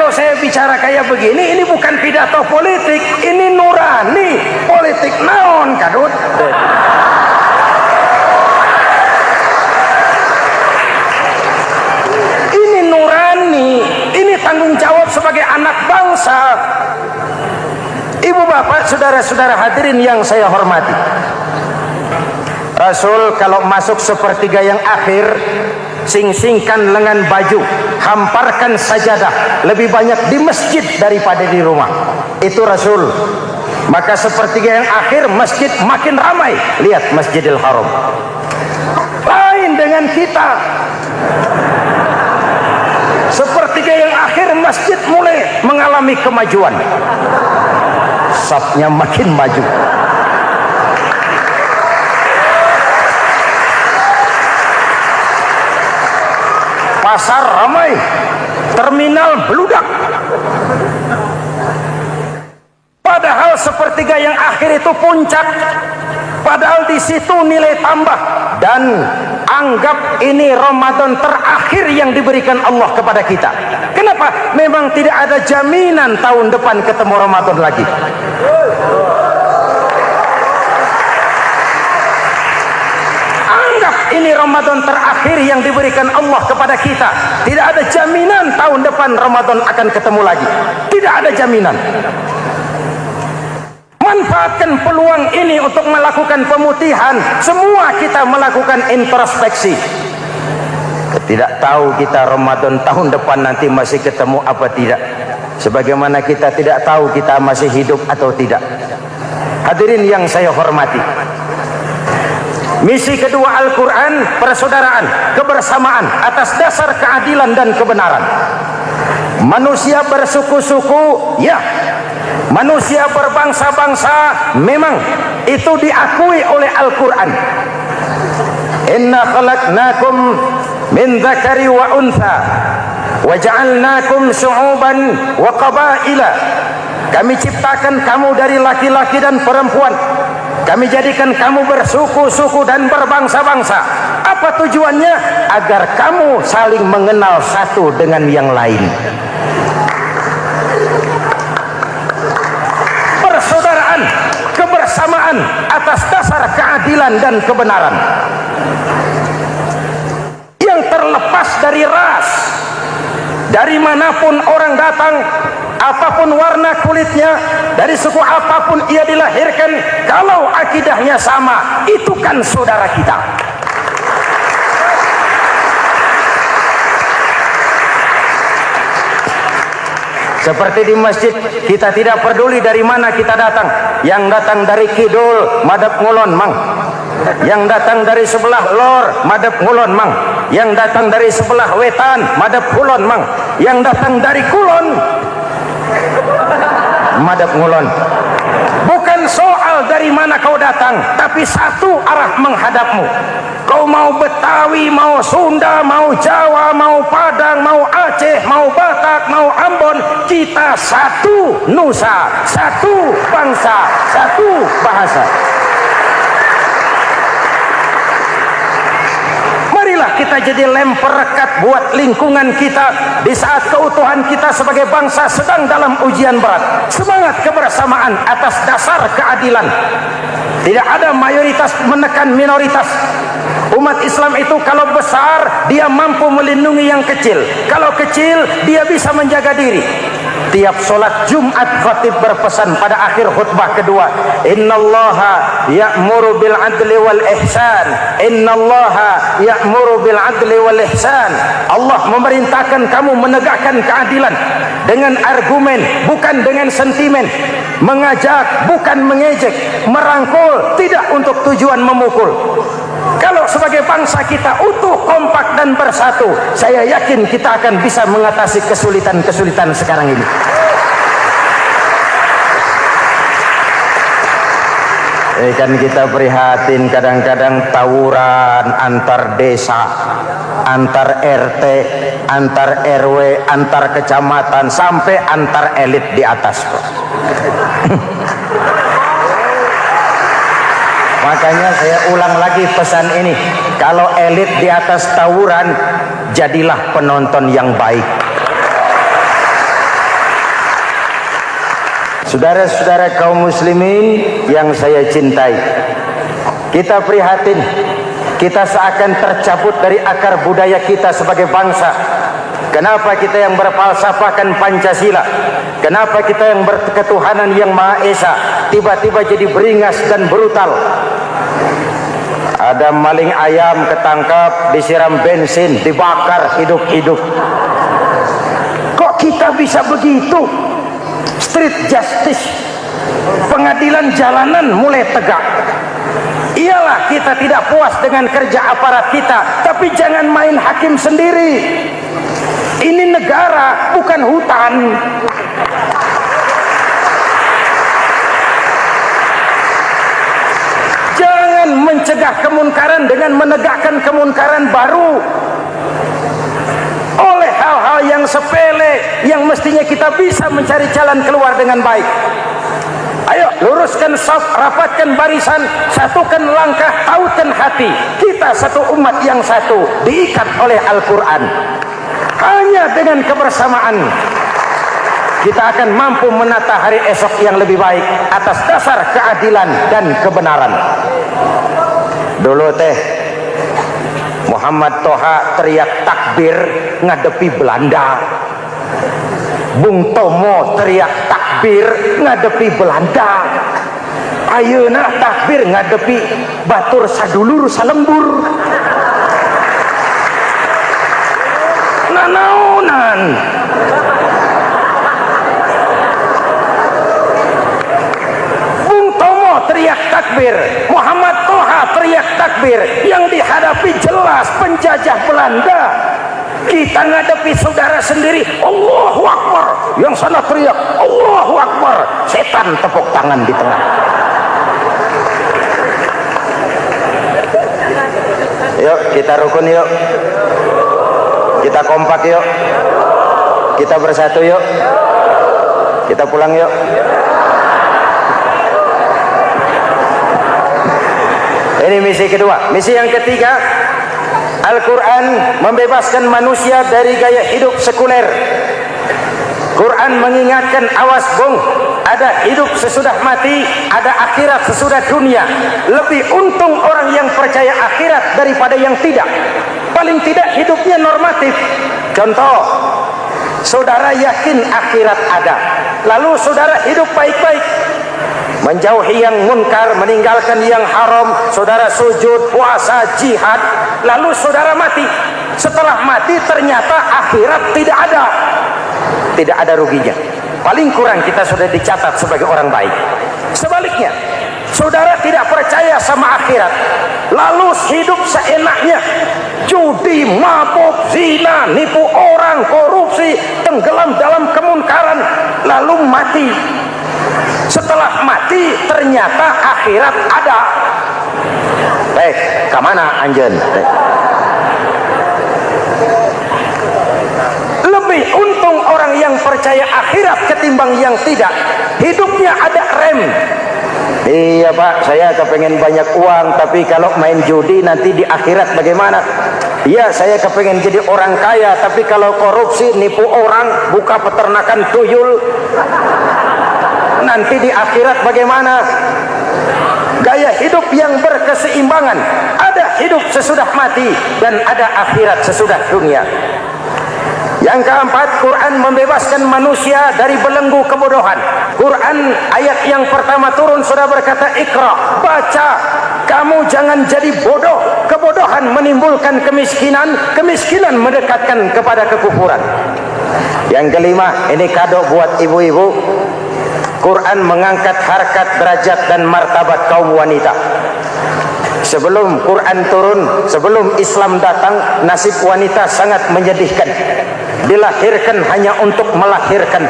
Saya bicara kayak begini, ini bukan pidato politik, ini nurani. Politik naon kadut. Ini nurani, ini tanggung jawab sebagai anak bangsa. Ibu bapak, saudara-saudara hadirin yang saya hormati, Rasul kalau masuk sepertiga yang akhir, sing-singkan lengan baju, hamparkan sajadah, lebih banyak di masjid daripada di rumah. Itu Rasul. Maka sepertiga yang akhir masjid makin ramai. Lihat Masjidil Haram. Lain dengan kita. Sepertiga yang akhir masjid mulai mengalami kemajuan. Safnya makin maju. Pasar ramai, terminal beludak. Padahal sepertiga yang akhir itu puncak. Padahal di situ nilai tambah. Dan anggap ini Ramadan terakhir yang diberikan Allah kepada kita. Kenapa? Memang tidak ada jaminan tahun depan ketemu Ramadan lagi. Ini Ramadan terakhir yang diberikan Allah kepada kita. Tidak ada jaminan tahun depan Ramadan akan ketemu lagi. Tidak ada jaminan. Manfaatkan peluang ini untuk melakukan pemutihan. Semua kita melakukan introspeksi. Tidak tahu kita Ramadan tahun depan nanti masih ketemu apa tidak. Sebagaimana kita tidak tahu kita masih hidup atau tidak. Hadirin yang saya hormati, misi kedua Al-Quran, persaudaraan, kebersamaan atas dasar keadilan dan kebenaran. Manusia bersuku-suku, ya. Manusia berbangsa-bangsa, memang itu diakui oleh Al-Quran. Inna khalaqnakum min dzakari wa untha wa ja'alnakum syu'uban wa qabaila. Kami ciptakan kamu dari laki-laki dan perempuan. Kami jadikan kamu bersuku-suku dan berbangsa-bangsa. Apa tujuannya? Agar kamu saling mengenal satu dengan yang lain. Persaudaraan, kebersamaan atas dasar keadilan dan kebenaran. Yang terlepas dari ras. Dari manapun orang datang, apapun warna kulitnya, dari suku apapun ia dilahirkan, kalau akidahnya sama, itu kan saudara kita. Seperti di masjid, kita tidak peduli dari mana kita datang. Yang datang dari kidul, madhab ngulon mang. Yang datang dari sebelah lor, madhab ngulon mang. Yang datang dari sebelah wetan, madhab kulon mang. Yang datang dari kulon, madhab ngulon. Bukan soal dari mana kau datang, tapi satu arah menghadapmu. Kau mau Betawi, mau Sunda, mau Jawa, mau Padang, mau Aceh, mau Batak, mau Ambon, kita satu nusa, satu bangsa, satu bahasa. Marilah kita jadi lem perekat buat lingkungan kita di saat keutuhan kita sebagai bangsa sedang dalam ujian berat. Semangat kebersamaan atas dasar keadilan. Tidak ada mayoritas menekan minoritas. Umat Islam itu kalau besar, dia mampu melindungi yang kecil. Kalau kecil, dia bisa menjaga diri. Tiap solat Jumat khatib berpesan pada akhir khutbah kedua, innallaha ya'muru bil adli wal ihsan. Innallaha ya'muru bil adli wal ihsan. Allah memerintahkan kamu menegakkan keadilan dengan argumen, bukan dengan sentimen. Mengajak, bukan mengejek. Merangkul, tidak untuk tujuan memukul. Kalau sebagai bangsa kita utuh, kompak dan bersatu, saya yakin kita akan bisa mengatasi kesulitan-kesulitan sekarang ini. Kan kita prihatin kadang-kadang tawuran antar desa, antar RT, antar RW, antar kecamatan, sampai antar elit di atas. Makanya saya ulang lagi pesan ini. Kalau elit di atas tawuran, jadilah penonton yang baik. Saudara-saudara kaum muslimin yang saya cintai, kita prihatin, kita seakan tercabut dari akar budaya kita sebagai bangsa. Kenapa kita yang berfalsafahkan Pancasila, kenapa kita yang berketuhanan yang Maha Esa tiba-tiba jadi beringas dan brutal? Ada maling ayam ketangkap, disiram bensin, dibakar hidup-hidup. Kok kita bisa begitu? Street justice, pengadilan jalanan mulai tegak. Iyalah kita tidak puas dengan kerja aparat kita, tapi jangan main hakim sendiri. Ini negara, bukan hutan. Jangan mencegah kemunkaran dengan menegakkan kemunkaran baru. Oleh hal-hal yang sepele yang mestinya kita bisa mencari jalan keluar dengan baik. Ayo luruskan saf, rapatkan barisan, satukan langkah, tautkan hati. Kita satu umat yang satu, diikat oleh Al-Quran. Hanya dengan kebersamaan kita akan mampu menata hari esok yang lebih baik atas dasar keadilan dan kebenaran. Dulu Muhammad Toha teriak takbir ngadepi Belanda. Bung Tomo teriak takbir ngadepi Belanda. Ayeuna takbir ngadepi batur sadulur salembur. Nanaonan. Bung Tomo teriak takbir, Muhammad Toha teriak takbir, yang dihadapi jelas penjajah Belanda. Kita ngadepi saudara sendiri, Allahu Akbar, yang sana teriak Allahu Akbar, setan tepuk tangan di tengah. Yuk kita rukun yuk, kita kompak yuk, kita bersatu yuk, kita pulang yuk. Ini misi kedua. Misi yang ketiga, Al-Quran membebaskan manusia dari gaya hidup sekuler. Quran mengingatkan, awas bung, ada hidup sesudah mati, ada akhirat sesudah dunia. Lebih untung orang yang percaya akhirat daripada yang tidak. Paling tidak hidupnya normatif. Contoh, saudara yakin akhirat ada, lalu saudara hidup baik-baik, menjauhi yang munkar, meninggalkan yang haram, saudara sujud, puasa, jihad, lalu saudara mati. Setelah mati ternyata akhirat tidak ada. Tidak ada ruginya. Paling kurang kita sudah dicatat sebagai orang baik. Sebaliknya, saudara tidak percaya sama akhirat, lalu hidup seenaknya, judi, mabuk, zina, nipu orang, korupsi, tenggelam dalam kemunkaran, lalu mati. Setelah mati ternyata akhirat ada. Kemana anjen? Lebih untung orang yang percaya akhirat ketimbang yang tidak. Hidupnya ada rem. Iya pak, saya kepengen banyak uang, tapi kalau main judi nanti di akhirat bagaimana? Iya, saya kepengen jadi orang kaya, tapi kalau korupsi, nipu orang, buka peternakan tuyul, nanti di akhirat bagaimana? Gaya hidup yang berkeseimbangan. Ada hidup sesudah mati dan ada akhirat sesudah dunia. Yang keempat, Quran membebaskan manusia dari belenggu kebodohan. Quran ayat yang pertama turun sudah berkata, Iqra, baca, kamu jangan jadi bodoh. Kebodohan menimbulkan kemiskinan, kemiskinan mendekatkan kepada kekufuran. Yang kelima, ini kado buat ibu-ibu, Quran mengangkat harkat, derajat dan martabat kaum wanita. Sebelum Quran turun, sebelum Islam datang, nasib wanita sangat menyedihkan. Dilahirkan hanya untuk melahirkan.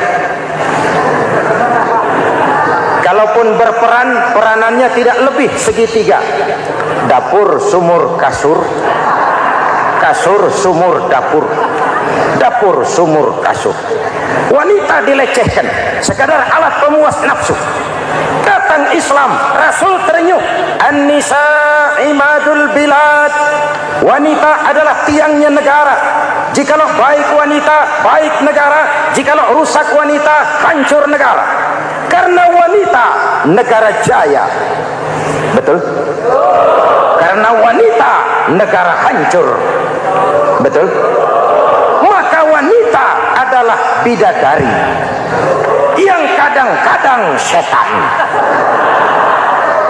Kalaupun berperan, peranannya tidak lebih segitiga. Dapur, sumur, kasur. Kasur, sumur, dapur. Dapur, sumur, kasur. Wanita dilecehkan, sekadar alat pemuas nafsu. Datang Islam, Rasul terenyuh, An-nisa imadul bilad. Wanita adalah tiangnya negara. Jikalau baik wanita, baik negara. Jikalau rusak wanita, hancur negara. Karena wanita, negara jaya. Betul? Karena wanita, negara hancur. Betul? Maka wanita adalah bidadari yang kadang-kadang setan.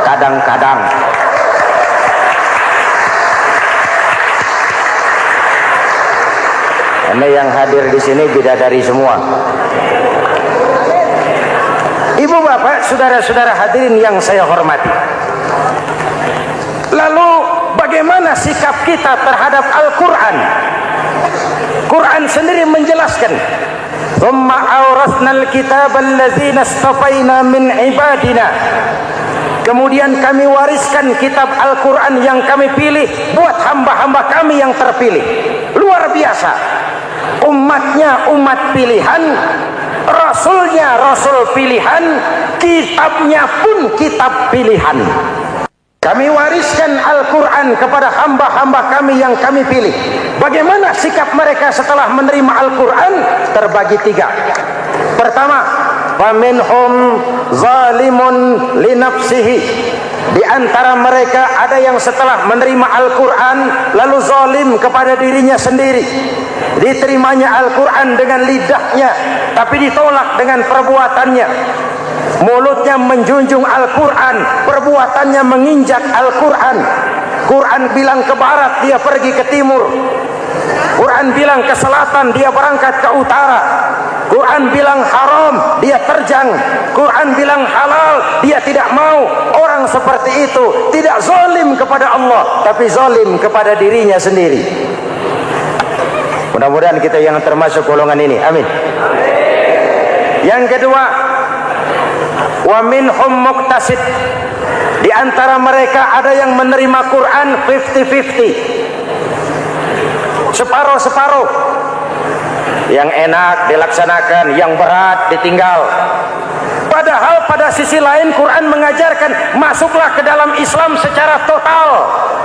Kadang-kadang. Karena yang hadir di sini bidadari semua. Ibu bapak, saudara-saudara hadirin yang saya hormati. Lalu bagaimana sikap kita terhadap Al-Quran? Quran sendiri menjelaskan, "Tsumma awrasnal kitaba allazina istafaina min ibadina." Kemudian kami wariskan kitab Al-Quran yang kami pilih buat hamba-hamba kami yang terpilih. Luar biasa. Umatnya umat pilihan, Rasulnya Rasul pilihan, kitabnya pun kitab pilihan. Kami wariskan Al-Quran kepada hamba-hamba kami yang kami pilih. Bagaimana sikap mereka setelah menerima Al-Quran? Terbagi tiga. Pertama, faminhum zalimun li nafsihi. Di antara mereka ada yang setelah menerima Al-Quran lalu zalim kepada dirinya sendiri. Diterimanya Al-Quran dengan lidahnya, tapi ditolak dengan perbuatannya. mulutnya menjunjung Al-Quran, perbuatannya menginjak Al-Quran. Quran bilang ke barat, dia pergi ke timur. Quran bilang ke selatan, dia berangkat ke utara. Quran bilang haram, dia terjang. Quran bilang halal, dia tidak mau. Orang seperti itu tidak zalim kepada Allah, tapi zalim kepada dirinya sendiri. Mudah-mudahan kita yang termasuk golongan ini. Amin. Yang kedua, wa minhum muqtasid. Di antara mereka ada yang menerima Quran 50-50. Separuh-separuh. Yang enak dilaksanakan, yang berat ditinggal. Padahal pada sisi lain Quran mengajarkan masuklah ke dalam Islam secara total,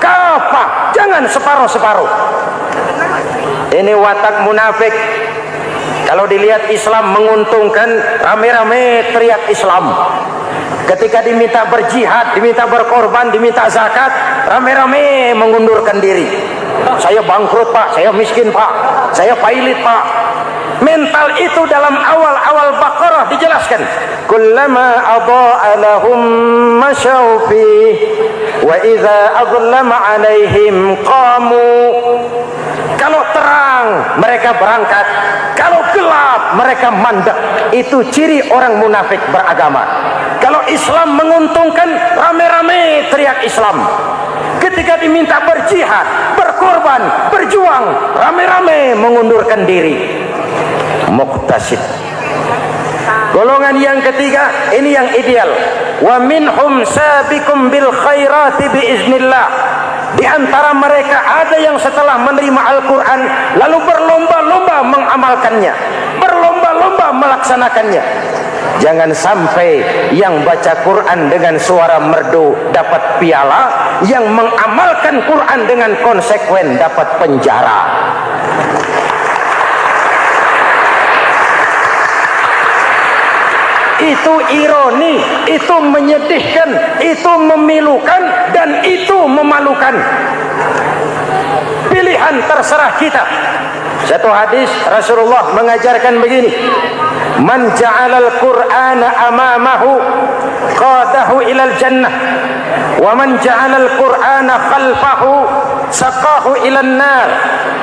kafah, jangan separuh-separuh. Ini watak munafik. Kalau dilihat Islam menguntungkan, rame-rame teriak Islam. Ketika diminta berjihad, diminta berkorban, diminta zakat, rame-rame mengundurkan diri. Saya bangkrut Pak, saya miskin Pak, saya pailit Pak. Mental itu dalam awal-awal Baqarah dijelaskan. Kullama adha'a lahum masyaw fih wa idza adlama 'alaihim qamu. Kalau terang mereka berangkat, kalau gelap mereka mandek. Itu ciri orang munafik beragama. Kalau Islam menguntungkan, rame-rame teriak Islam. Ketika diminta berjihad, berkorban, berjuang, rame-rame mengundurkan diri. Muqtasid. Golongan yang ketiga, ini yang ideal. Wa minhum sabiqum bil khairati biiznillah. Di antara mereka ada yang setelah menerima Al-Quran lalu berlomba-lomba mengamalkannya, berlomba-lomba melaksanakannya. Jangan sampai yang baca Quran dengan suara merdu dapat piala, yang mengamalkan Quran dengan konsekuen dapat penjara. Itu ironi, itu menyedihkan, itu memilukan, dan itu memalukan. Pilihan terserah kita. Satu hadis Rasulullah mengajarkan begini: man ja'alal Qur'ana amamahu qadahu ilal jannah, wa man ja'alal Qur'ana khalfahu saqahu ilan nar.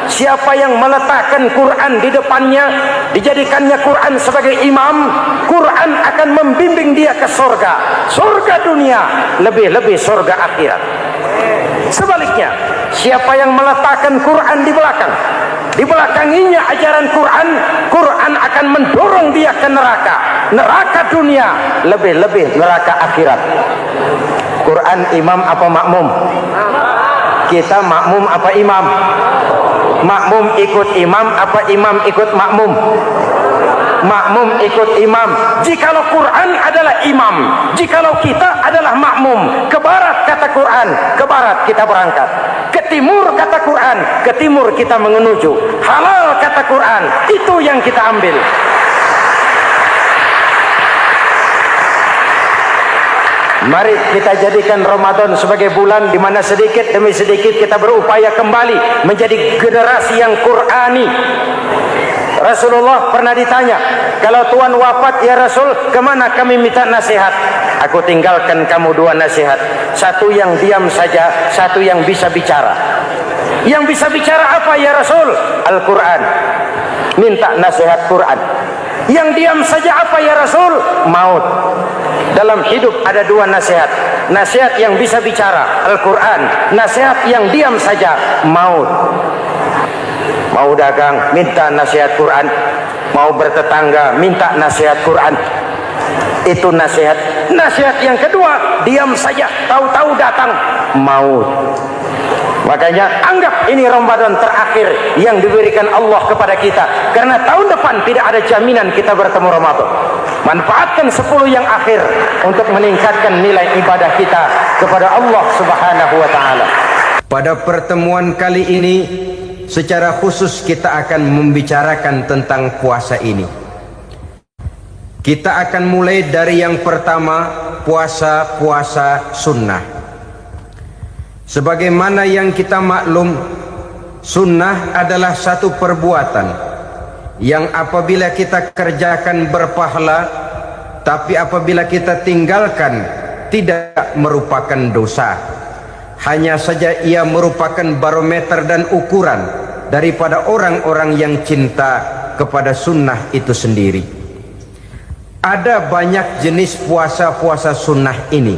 Siapa yang meletakkan Quran di depannya, dijadikannya Quran sebagai imam, Quran akan membimbing dia ke surga, surga dunia, lebih-lebih surga akhirat. Sebaliknya, siapa yang meletakkan Quran di belakang, dibelakanginya ajaran Quran, Quran akan mendorong dia ke neraka, neraka dunia, lebih-lebih neraka akhirat. Quran imam apa makmum? Kita makmum apa imam? Makmum ikut imam apa imam ikut makmum? Makmum ikut imam. Jikalau Quran adalah imam, jikalau kita adalah makmum. Ke barat kata Quran, ke barat kita berangkat. Ke timur kata Quran, ke timur kita menuju. Halal kata Quran, itu yang kita ambil. Mari kita jadikan Ramadan sebagai bulan di mana sedikit demi sedikit kita berupaya kembali menjadi generasi yang Qurani. Rasulullah pernah ditanya, kalau Tuhan wafat ya Rasul, kemana kami minta nasihat? Aku tinggalkan kamu dua nasihat. Satu yang diam saja, satu yang bisa bicara. Yang bisa bicara apa ya Rasul? Al-Quran. Minta nasihat Quran. Yang diam saja apa ya Rasul? Maut. Dalam hidup ada dua nasihat. Nasihat yang bisa bicara, Al-Quran. Nasihat yang diam saja, maut. Mau dagang, minta nasihat Quran. Mau bertetangga, minta nasihat Quran. Itu nasihat. Nasihat yang kedua, diam saja, tahu-tahu datang maut. Makanya anggap ini Ramadan terakhir yang diberikan Allah kepada kita, karena tahun depan tidak ada jaminan kita bertemu Ramadan. Manfaatkan 10 yang akhir untuk meningkatkan nilai ibadah kita kepada Allah Subhanahu wa taala. Pada pertemuan kali ini secara khusus kita akan membicarakan tentang puasa ini. Kita akan mulai dari yang pertama, puasa sunnah. Sebagaimana yang kita maklum, sunnah adalah satu perbuatan yang apabila kita kerjakan berpahala, Tapi apabila kita tinggalkan, tidak merupakan dosa. Hanya saja ia merupakan barometer dan ukuran daripada orang-orang yang cinta kepada sunnah itu sendiri. Ada banyak jenis puasa-puasa sunnah ini.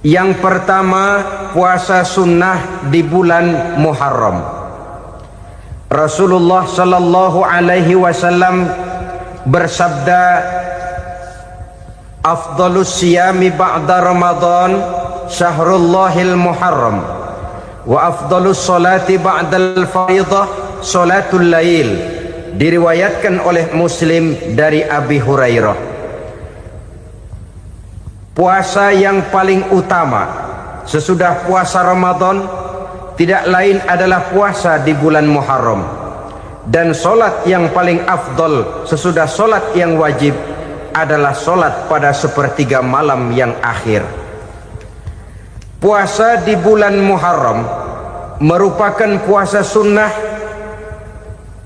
Yang pertama, puasa sunnah di bulan Muharram. Rasulullah sallallahu alaihi wasallam bersabda, "Afdhalus siyami ba'da Ramadan syahrullahil Muharram, wa afdhalus salati ba'dal fardhah salatul lail." Diriwayatkan oleh Muslim dari Abi Hurairah. Puasa yang paling utama sesudah puasa Ramadan tidak lain adalah puasa di bulan Muharram. Dan solat yang paling afdol sesudah solat yang wajib adalah solat pada sepertiga malam yang akhir. Puasa di bulan Muharram merupakan puasa sunnah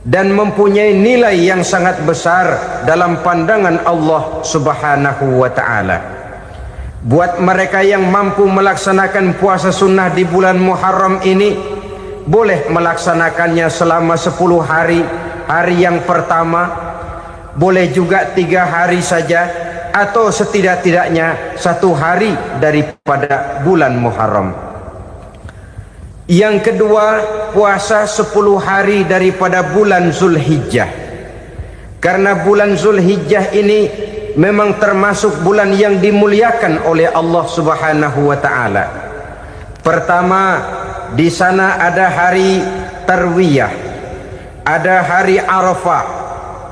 dan mempunyai nilai yang sangat besar dalam pandangan Allah Subhanahu wa ta'ala. Buat mereka yang mampu melaksanakan puasa sunnah di bulan Muharram ini, boleh melaksanakannya selama 10 hari. Hari yang pertama boleh juga 3 hari saja, atau setidak-tidaknya 1 hari daripada bulan Muharram. Yang kedua, puasa 10 hari daripada bulan Zulhijjah. Karena bulan Zulhijjah ini memang termasuk bulan yang dimuliakan oleh Allah Subhanahu wa ta'ala. Pertama, di sana ada hari Tarwiyah, ada hari Arafah,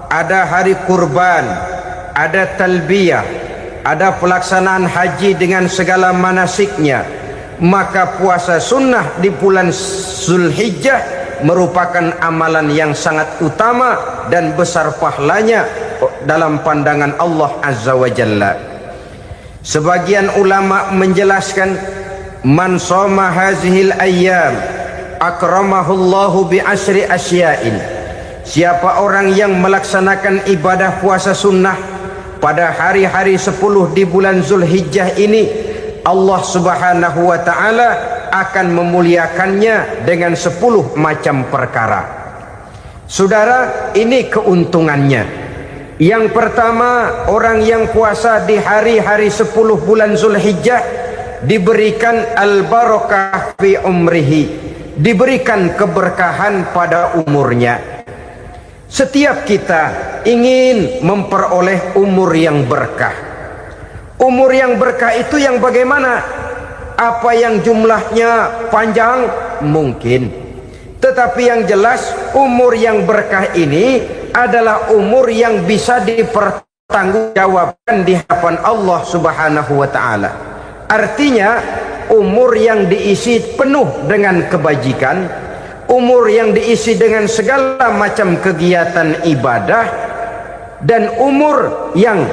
ada hari kurban, ada talbiyah, ada pelaksanaan haji dengan segala manasiknya. Maka puasa sunnah di bulan Zulhijjah merupakan amalan yang sangat utama dan besar pahalanya dalam pandangan Allah Azza wa Jalla. Sebagian ulama menjelaskan, man shoma hazihil ayyam akramahullahu bi asyri asya'in. Siapa orang yang melaksanakan ibadah puasa sunnah pada hari-hari 10 di bulan Zulhijjah ini, Allah Subhanahu wa ta'ala akan memuliakannya dengan 10 macam perkara. Saudara, ini keuntungannya. Yang pertama, orang yang puasa di hari-hari 10 bulan Zulhijjah diberikan al-barakah fi umrihi, diberikan keberkahan pada umurnya. Setiap kita ingin memperoleh umur yang berkah. Umur yang berkah itu yang bagaimana? Apa yang jumlahnya panjang? Mungkin. Tetapi yang jelas, umur yang berkah ini adalah umur yang bisa dipertanggungjawabkan di hadapan Allah Subhanahu wa ta'ala. Artinya, umur yang diisi penuh dengan kebajikan, umur yang diisi dengan segala macam kegiatan ibadah, dan umur yang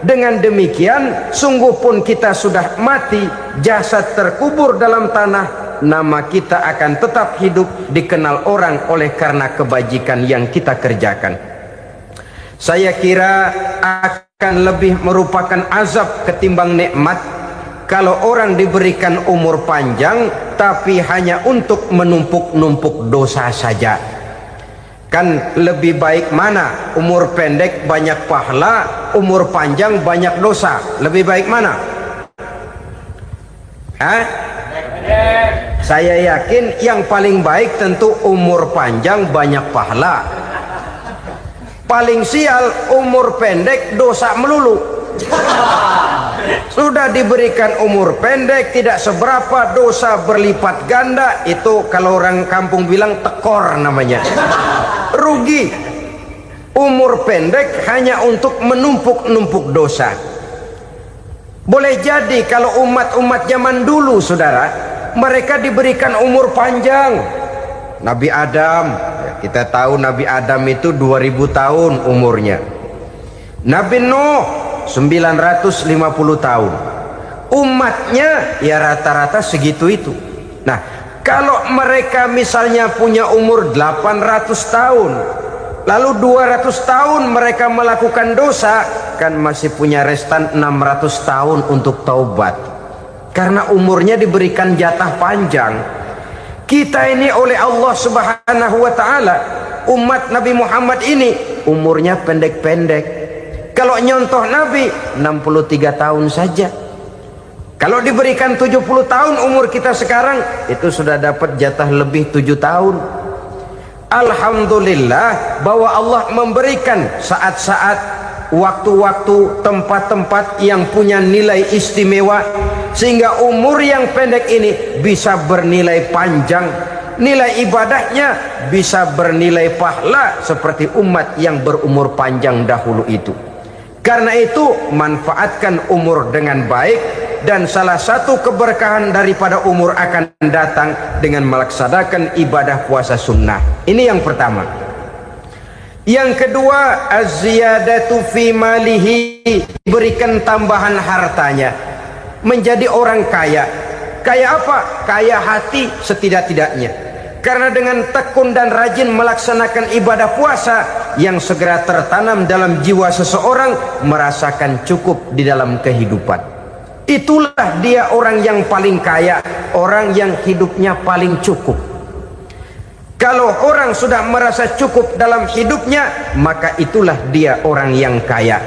dengan demikian sungguh pun kita sudah mati, jasad terkubur dalam tanah, nama kita akan tetap hidup, dikenal orang oleh karena kebajikan yang kita kerjakan. Saya kira akan lebih merupakan azab ketimbang nikmat kalau orang diberikan umur panjang tapi hanya untuk menumpuk-numpuk dosa saja. Kan lebih baik mana? Umur pendek banyak pahala, umur panjang banyak dosa. Lebih baik mana? Hah? Saya yakin yang paling baik tentu umur panjang banyak pahala. Paling sial umur pendek dosa melulu. Sudah diberikan umur pendek tidak seberapa, dosa berlipat ganda. Itu kalau orang kampung bilang tekor namanya. Rugi. Umur pendek hanya untuk menumpuk-numpuk dosa. Boleh jadi kalau umat-umat zaman dulu, saudara, mereka diberikan umur panjang. Nabi Adam, kita tahu Nabi Adam itu 2000 tahun umurnya. Nabi Nuh 950 tahun. Umatnya ya rata-rata segitu itu. Nah, kalau mereka misalnya punya umur 800 tahun, lalu 200 tahun mereka melakukan dosa, kan masih punya restan 600 tahun untuk taubat, karena umurnya diberikan jatah panjang. Kita ini oleh Allah Subhanahu wa ta'ala, umat Nabi Muhammad ini umurnya pendek-pendek. Kalau nyontoh Nabi 63 tahun saja. Kalau diberikan 70 tahun umur kita sekarang, itu sudah dapat jatah lebih 7 tahun. Alhamdulillah bahwa Allah memberikan saat-saat, waktu-waktu, tempat-tempat yang punya nilai istimewa, sehingga umur yang pendek ini bisa bernilai panjang, nilai ibadahnya bisa bernilai pahala seperti umat yang berumur panjang dahulu itu. Karena itu manfaatkan umur dengan baik, dan salah satu keberkahan daripada umur akan datang dengan melaksanakan ibadah puasa sunnah. Ini yang pertama. Yang kedua, az-ziyadatu fi malihi, berikan tambahan hartanya, menjadi orang kaya. Kaya apa? Kaya hati setidak-tidaknya. Karena dengan tekun dan rajin melaksanakan ibadah puasa, yang segera tertanam dalam jiwa seseorang merasakan cukup di dalam kehidupan. Itulah dia orang yang paling kaya, orang yang hidupnya paling cukup. Kalau orang sudah merasa cukup dalam hidupnya, maka itulah dia orang yang kaya.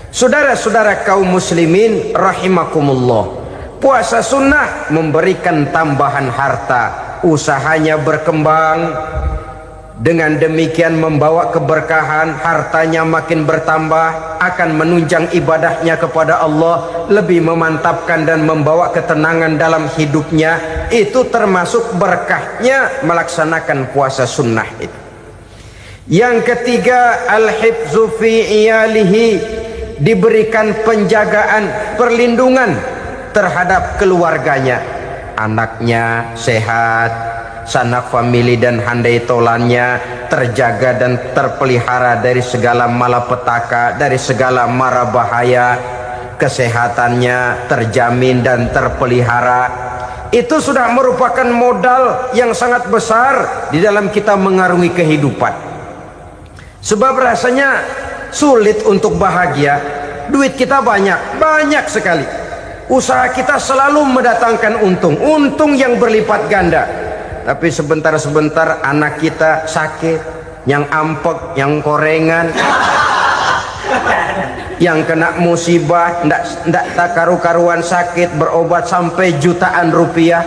Saudara-saudara kaum muslimin rahimakumullah, puasa sunnah memberikan tambahan harta, usahanya berkembang, dengan demikian membawa keberkahan, hartanya makin bertambah, akan menunjang ibadahnya kepada Allah, lebih memantapkan dan membawa ketenangan dalam hidupnya. Itu termasuk berkahnya melaksanakan puasa sunnah itu. Yang ketiga, al-hifzu fi iyalihi, diberikan penjagaan, perlindungan terhadap keluarganya, anaknya sehat, sanak famili dan handai tolannya terjaga dan terpelihara dari segala malapetaka, dari segala mara bahaya, kesehatannya terjamin dan terpelihara. Itu sudah merupakan modal yang sangat besar di dalam kita mengarungi kehidupan. Sebab rasanya sulit untuk bahagia, duit kita banyak sekali, usaha kita selalu mendatangkan untung yang berlipat ganda. Tapi sebentar-sebentar anak kita sakit, yang ampek, yang korengan, yang kena musibah, ndak tak karu-karuan sakit, berobat sampai jutaan rupiah.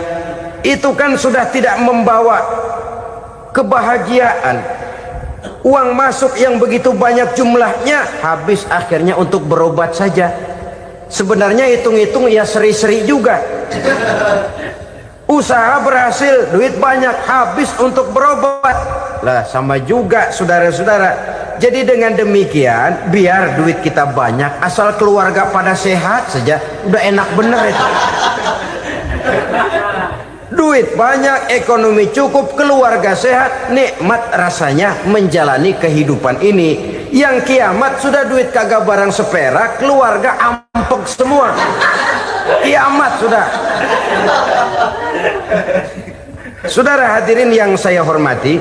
Itu kan sudah tidak membawa kebahagiaan. Uang masuk yang begitu banyak jumlahnya, habis akhirnya untuk berobat saja. Sebenarnya hitung-hitung ya seri-seri juga. Usaha berhasil, duit banyak, habis untuk berobat. Lah sama juga saudara-saudara. Jadi dengan demikian, biar duit kita banyak, asal keluarga pada sehat saja, udah enak bener itu. Duit banyak, ekonomi cukup, keluarga sehat, nikmat rasanya menjalani kehidupan ini. Yang kiamat sudah duit kagak barang seperak, keluarga ampek semua. Kiamat sudah. Saudara hadirin yang saya hormati,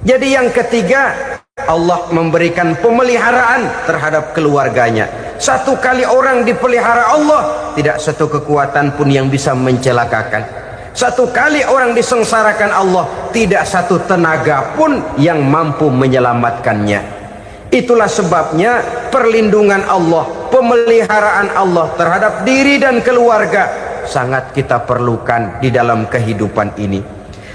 jadi yang ketiga, Allah memberikan pemeliharaan terhadap keluarganya. Satu kali orang dipelihara Allah, tidak satu kekuatan pun yang bisa mencelakakan. Satu kali orang disengsarakan Allah, tidak satu tenaga pun yang mampu menyelamatkannya. Itulah sebabnya perlindungan Allah, pemeliharaan Allah terhadap diri dan keluarga sangat kita perlukan di dalam kehidupan ini.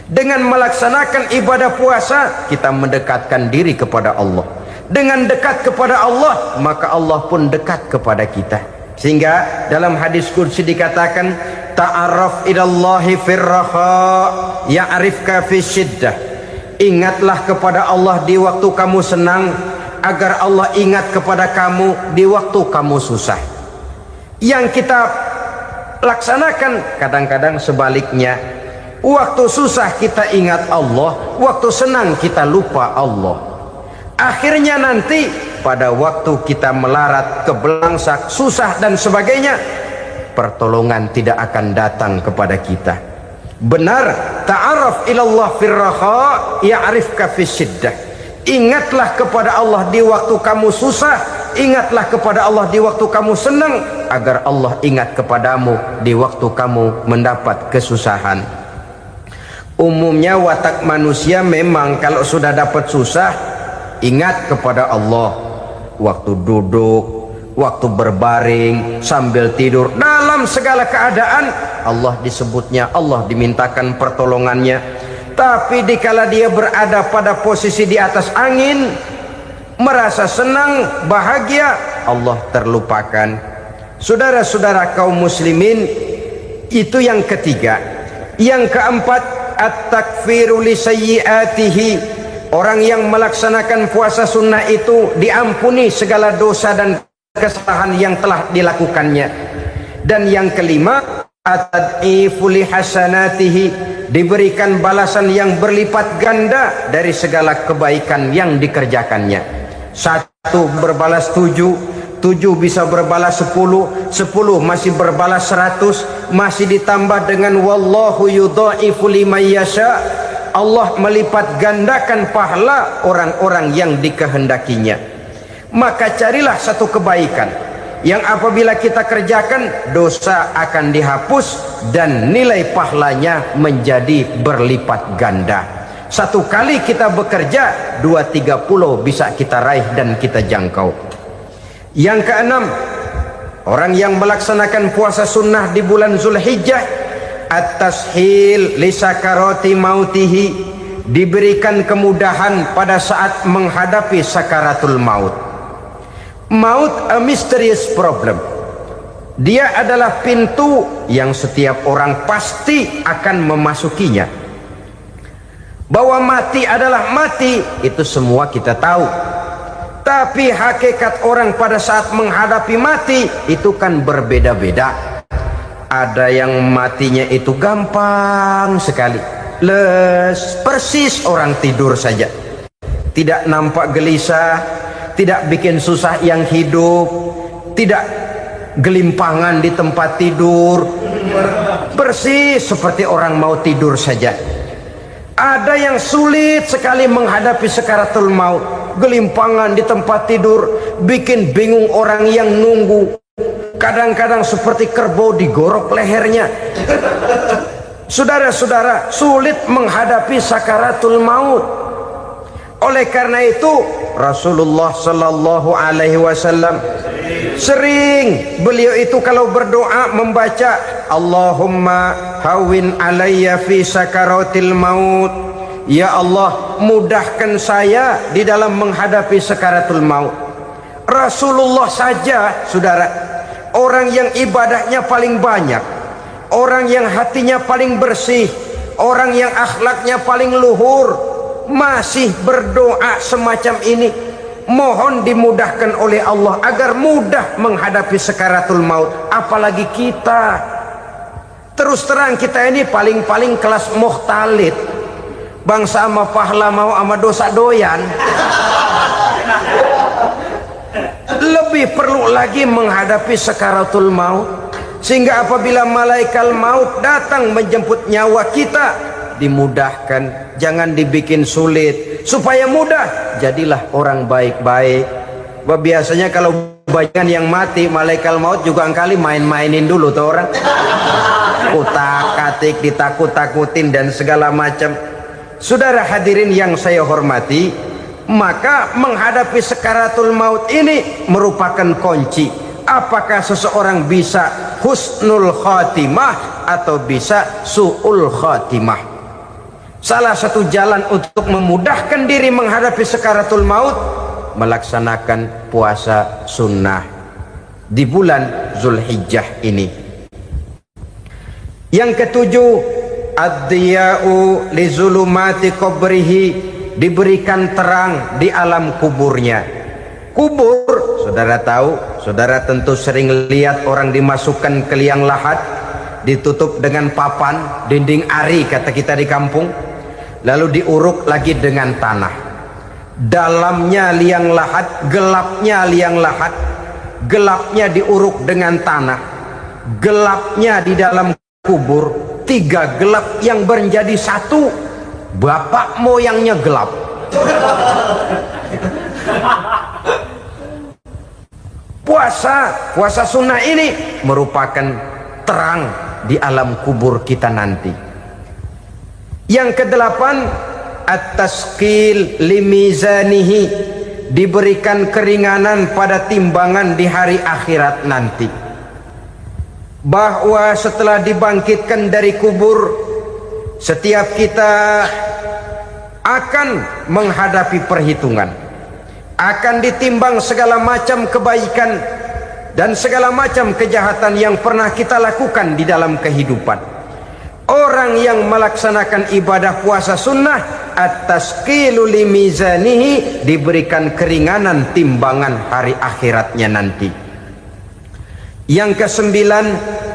Dengan melaksanakan ibadah puasa, kita mendekatkan diri kepada Allah. Dengan dekat kepada Allah, maka Allah pun dekat kepada kita. Sehingga dalam hadis qudsi dikatakan, ta'arraf ilallahi firraha ya'rifka fi syiddah. Ingatlah kepada Allah di waktu kamu senang, agar Allah ingat kepada kamu di waktu kamu susah. Yang kita laksanakan kadang-kadang sebaliknya. Waktu susah kita ingat Allah, waktu senang kita lupa Allah. Akhirnya nanti pada waktu kita melarat, kebelangsak, susah dan sebagainya, pertolongan tidak akan datang kepada kita. Benar, ta'arraf ilallah firraha ya'rifka fi syiddah. Ingatlah kepada Allah di waktu kamu susah, ingatlah kepada Allah di waktu kamu senang, agar Allah ingat kepadamu di waktu kamu mendapat kesusahan. Umumnya watak manusia memang kalau sudah dapat susah, ingat kepada Allah. Waktu duduk, waktu berbaring, sambil tidur, dalam segala keadaan Allah disebutnya, Allah dimintakan pertolongannya. Tapi dikala dia berada pada posisi di atas angin, merasa senang, bahagia, Allah terlupakan. Saudara-saudara kaum muslimin, itu yang ketiga. Yang keempat, at-takfiru li sayyiatihi. Orang yang melaksanakan puasa sunnah itu diampuni segala dosa dan kesalahan yang telah dilakukannya. Dan yang kelima, at-tad'ifu li hasanatihi, diberikan balasan yang berlipat ganda dari segala kebaikan yang dikerjakannya. 1 berbalas 7, 7 bisa berbalas 10, 10 masih berbalas 100, masih ditambah dengan wallahu yudha'ifu liman yasha. Allah melipat gandakan pahala orang-orang yang dikehendakinya. Maka carilah satu kebaikan yang apabila kita kerjakan, dosa akan dihapus dan nilai pahalanya menjadi berlipat ganda. 1 kali kita bekerja, 2-3 pulau bisa kita raih dan kita jangkau. Yang keenam, orang yang melaksanakan puasa sunnah di bulan Zulhijjah, at-tashil li sakarati mautihi, diberikan kemudahan pada saat menghadapi sakaratul maut. Maut a mysterious problem. Dia adalah pintu yang setiap orang pasti akan memasukinya. Bahwa mati adalah mati, itu semua kita tahu. Tapi hakikat orang pada saat menghadapi mati itu kan berbeda-beda. Ada yang matinya itu gampang sekali, persis orang tidur saja, tidak nampak gelisah, tidak bikin susah yang hidup, tidak gelimpangan di tempat tidur, persis seperti orang mau tidur saja. Ada yang sulit sekali menghadapi sakaratul maut, gelimpangan di tempat tidur, bikin bingung orang yang nunggu, kadang-kadang seperti kerbau digorok lehernya. Saudara-saudara, sulit menghadapi sakaratul maut. Oleh karena itu Rasulullah sallallahu alaihi wasallam sering beliau itu kalau berdoa membaca Allahumma hawin alayya fi sakaratil maut. Ya Allah, mudahkan saya di dalam menghadapi sakaratul maut. Rasulullah saja, saudara, orang yang ibadahnya paling banyak, orang yang hatinya paling bersih, orang yang akhlaknya paling luhur, masih berdoa semacam ini, mohon dimudahkan oleh Allah agar mudah menghadapi sakaratul maut. Apalagi kita, terus terang kita ini paling-paling kelas muhtalid, bangsa sama pahala mau sama dosa doyan. Lebih perlu lagi menghadapi sakaratul maut, sehingga apabila malaikat maut datang menjemput nyawa kita, dimudahkan, jangan dibikin sulit, supaya mudah. Jadilah orang baik-baik. Biasanya kalau banyak yang mati, malaikat maut juga kali main-mainin dulu tuh orang, utak-atik, ditakut-takutin dan segala macam. Saudara hadirin yang saya hormati, maka menghadapi sakaratul maut ini merupakan kunci. Apakah seseorang bisa husnul khatimah atau bisa su'ul khatimah? Salah satu jalan untuk memudahkan diri menghadapi sakaratul maut, melaksanakan puasa sunnah di bulan Zulhijjah ini. Yang ketujuh, ad-diya'u li zulumati qabrihi, diberikan terang di alam kuburnya. Kubur, saudara tahu, saudara tentu sering lihat orang dimasukkan ke liang lahat, ditutup dengan papan, dinding ari kata kita di kampung, lalu diuruk lagi dengan tanah. Dalamnya liang lahat, gelapnya liang lahat, gelapnya diuruk dengan tanah, gelapnya di dalam kubur, 3 gelap yang menjadi satu. Bapak moyangnya gelap, Puasa sunnah ini merupakan terang di alam kubur kita nanti. Yang kedelapan, at-tasqil limizanihi, diberikan keringanan pada timbangan di hari akhirat nanti. Bahwa setelah dibangkitkan dari kubur, setiap kita akan menghadapi perhitungan, akan ditimbang segala macam kebaikan dan segala macam kejahatan yang pernah kita lakukan di dalam kehidupan. Orang yang melaksanakan ibadah puasa sunnah, at-tasqilu limizanihi, diberikan keringanan timbangan hari akhiratnya nanti. Yang kesembilan,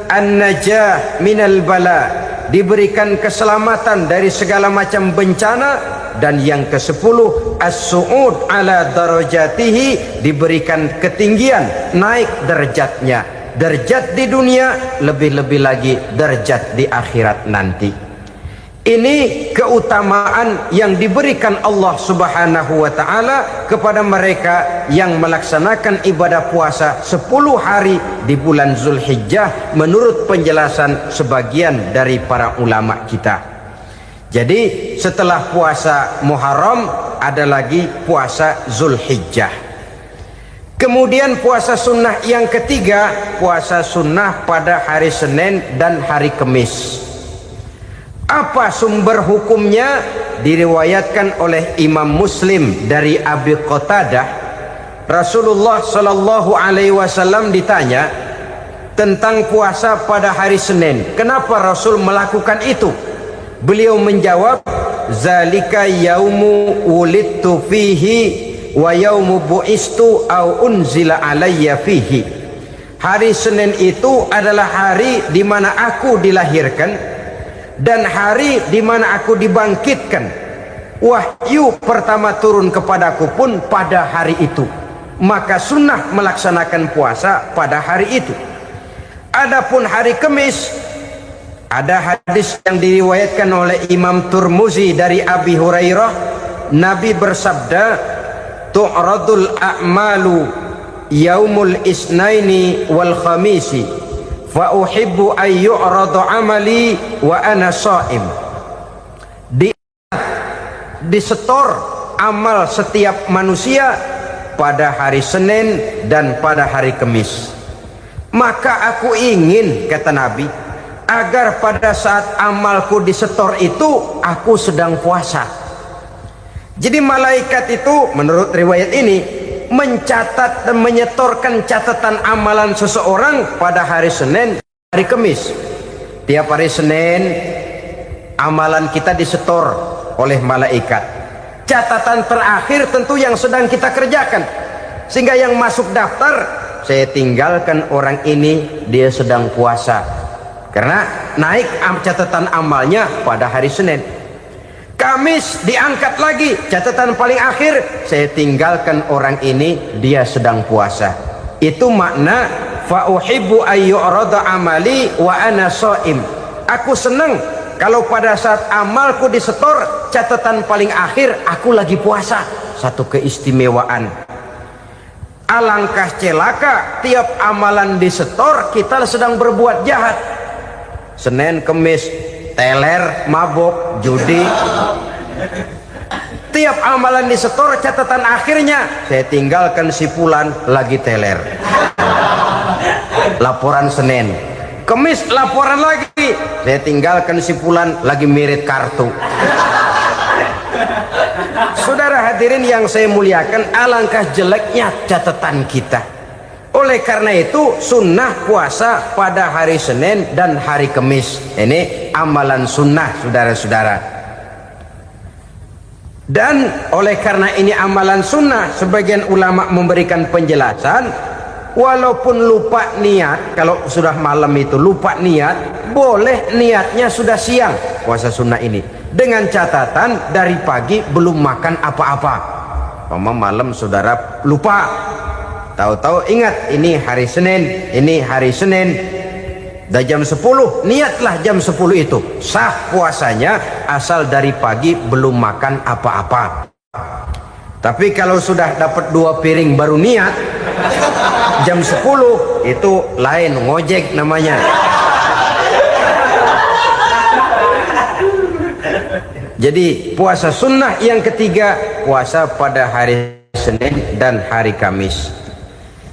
an-najah minal bala, diberikan keselamatan dari segala macam bencana. Dan yang ke-10, as-su'ud ala darajatihi, diberikan ketinggian, naik derajatnya. Derajat di dunia, lebih-lebih lagi derajat di akhirat nanti. Ini keutamaan yang diberikan Allah Subhanahu wa ta'ala kepada mereka yang melaksanakan ibadah puasa 10 hari di bulan Zulhijjah, menurut penjelasan sebagian dari para ulama kita. Jadi setelah puasa Muharram ada lagi puasa Zulhijjah. Kemudian puasa sunnah yang ketiga, puasa sunnah pada hari Senin dan hari Kamis. Apa sumber hukumnya? Diriwayatkan oleh Imam Muslim dari Abi Qatadah, Rasulullah Shallallahu Alaihi Wasallam ditanya tentang puasa pada hari Senin. Kenapa Rasul melakukan itu? Beliau menjawab, zalika yaumu wulidtu fihi wa yaumu bu'istu au unzila alayya fihi. Hari Senin itu adalah hari di mana aku dilahirkan dan hari di mana aku dibangkitkan. Wahyu pertama turun kepadaku pun pada hari itu. Maka sunnah melaksanakan puasa pada hari itu. Adapun hari Kamis, ada hadis yang diriwayatkan oleh Imam Turmuzi dari Abi Hurairah, Nabi bersabda, tu'radul a'malu yaumul isnaini wal khamisi fa uhibbu ay yu'radu amali wa ana sha'im. Disetor amal setiap manusia pada hari Senin dan pada hari Kamis. Maka aku ingin, kata Nabi, agar pada saat amalku disetor itu aku sedang puasa. Jadi malaikat itu menurut riwayat ini mencatat dan menyetorkan catatan amalan seseorang pada hari Senin, hari Kamis. Tiap hari Senin amalan kita disetor oleh malaikat. Catatan terakhir tentu yang sedang kita kerjakan, sehingga yang masuk daftar, saya tinggalkan orang ini, dia sedang puasa, karena naik catatan amalnya pada hari Senin. Kamis diangkat lagi, catatan paling akhir, saya tinggalkan orang ini, dia sedang puasa. Itu makna fa uhibbu ayyurada amali wa ana shaim. Aku senang kalau pada saat amalku disetor, catatan paling akhir aku lagi puasa. Satu keistimewaan. Alangkah celaka tiap amalan disetor kita sedang berbuat jahat. Senin, Kamis, teler, mabok, judi. Tiap amalan disetor, catatan akhirnya saya tinggalkan si fulan lagi teler. Laporan Senin. Kamis laporan lagi, saya tinggalkan si fulan lagi mirit kartu. Saudara hadirin yang saya muliakan, alangkah jeleknya catatan kita. Oleh karena itu sunnah puasa pada hari Senin dan hari Kamis. Ini amalan sunnah, saudara-saudara. Dan oleh karena ini amalan sunnah, sebagian ulama memberikan penjelasan, walaupun lupa niat, kalau sudah malam itu lupa niat, boleh niatnya sudah siang puasa sunnah ini, dengan catatan dari pagi belum makan apa-apa. Malam saudara lupa, tahu-tahu ingat ini hari Senin, ini hari Senin, dah jam 10, niatlah jam 10 itu, sah puasanya asal dari pagi belum makan apa-apa. Tapi kalau sudah dapat 2 piring baru niat, jam 10 itu lain, ngojek namanya. Jadi puasa sunnah yang ketiga, puasa pada hari Senin dan hari Kamis.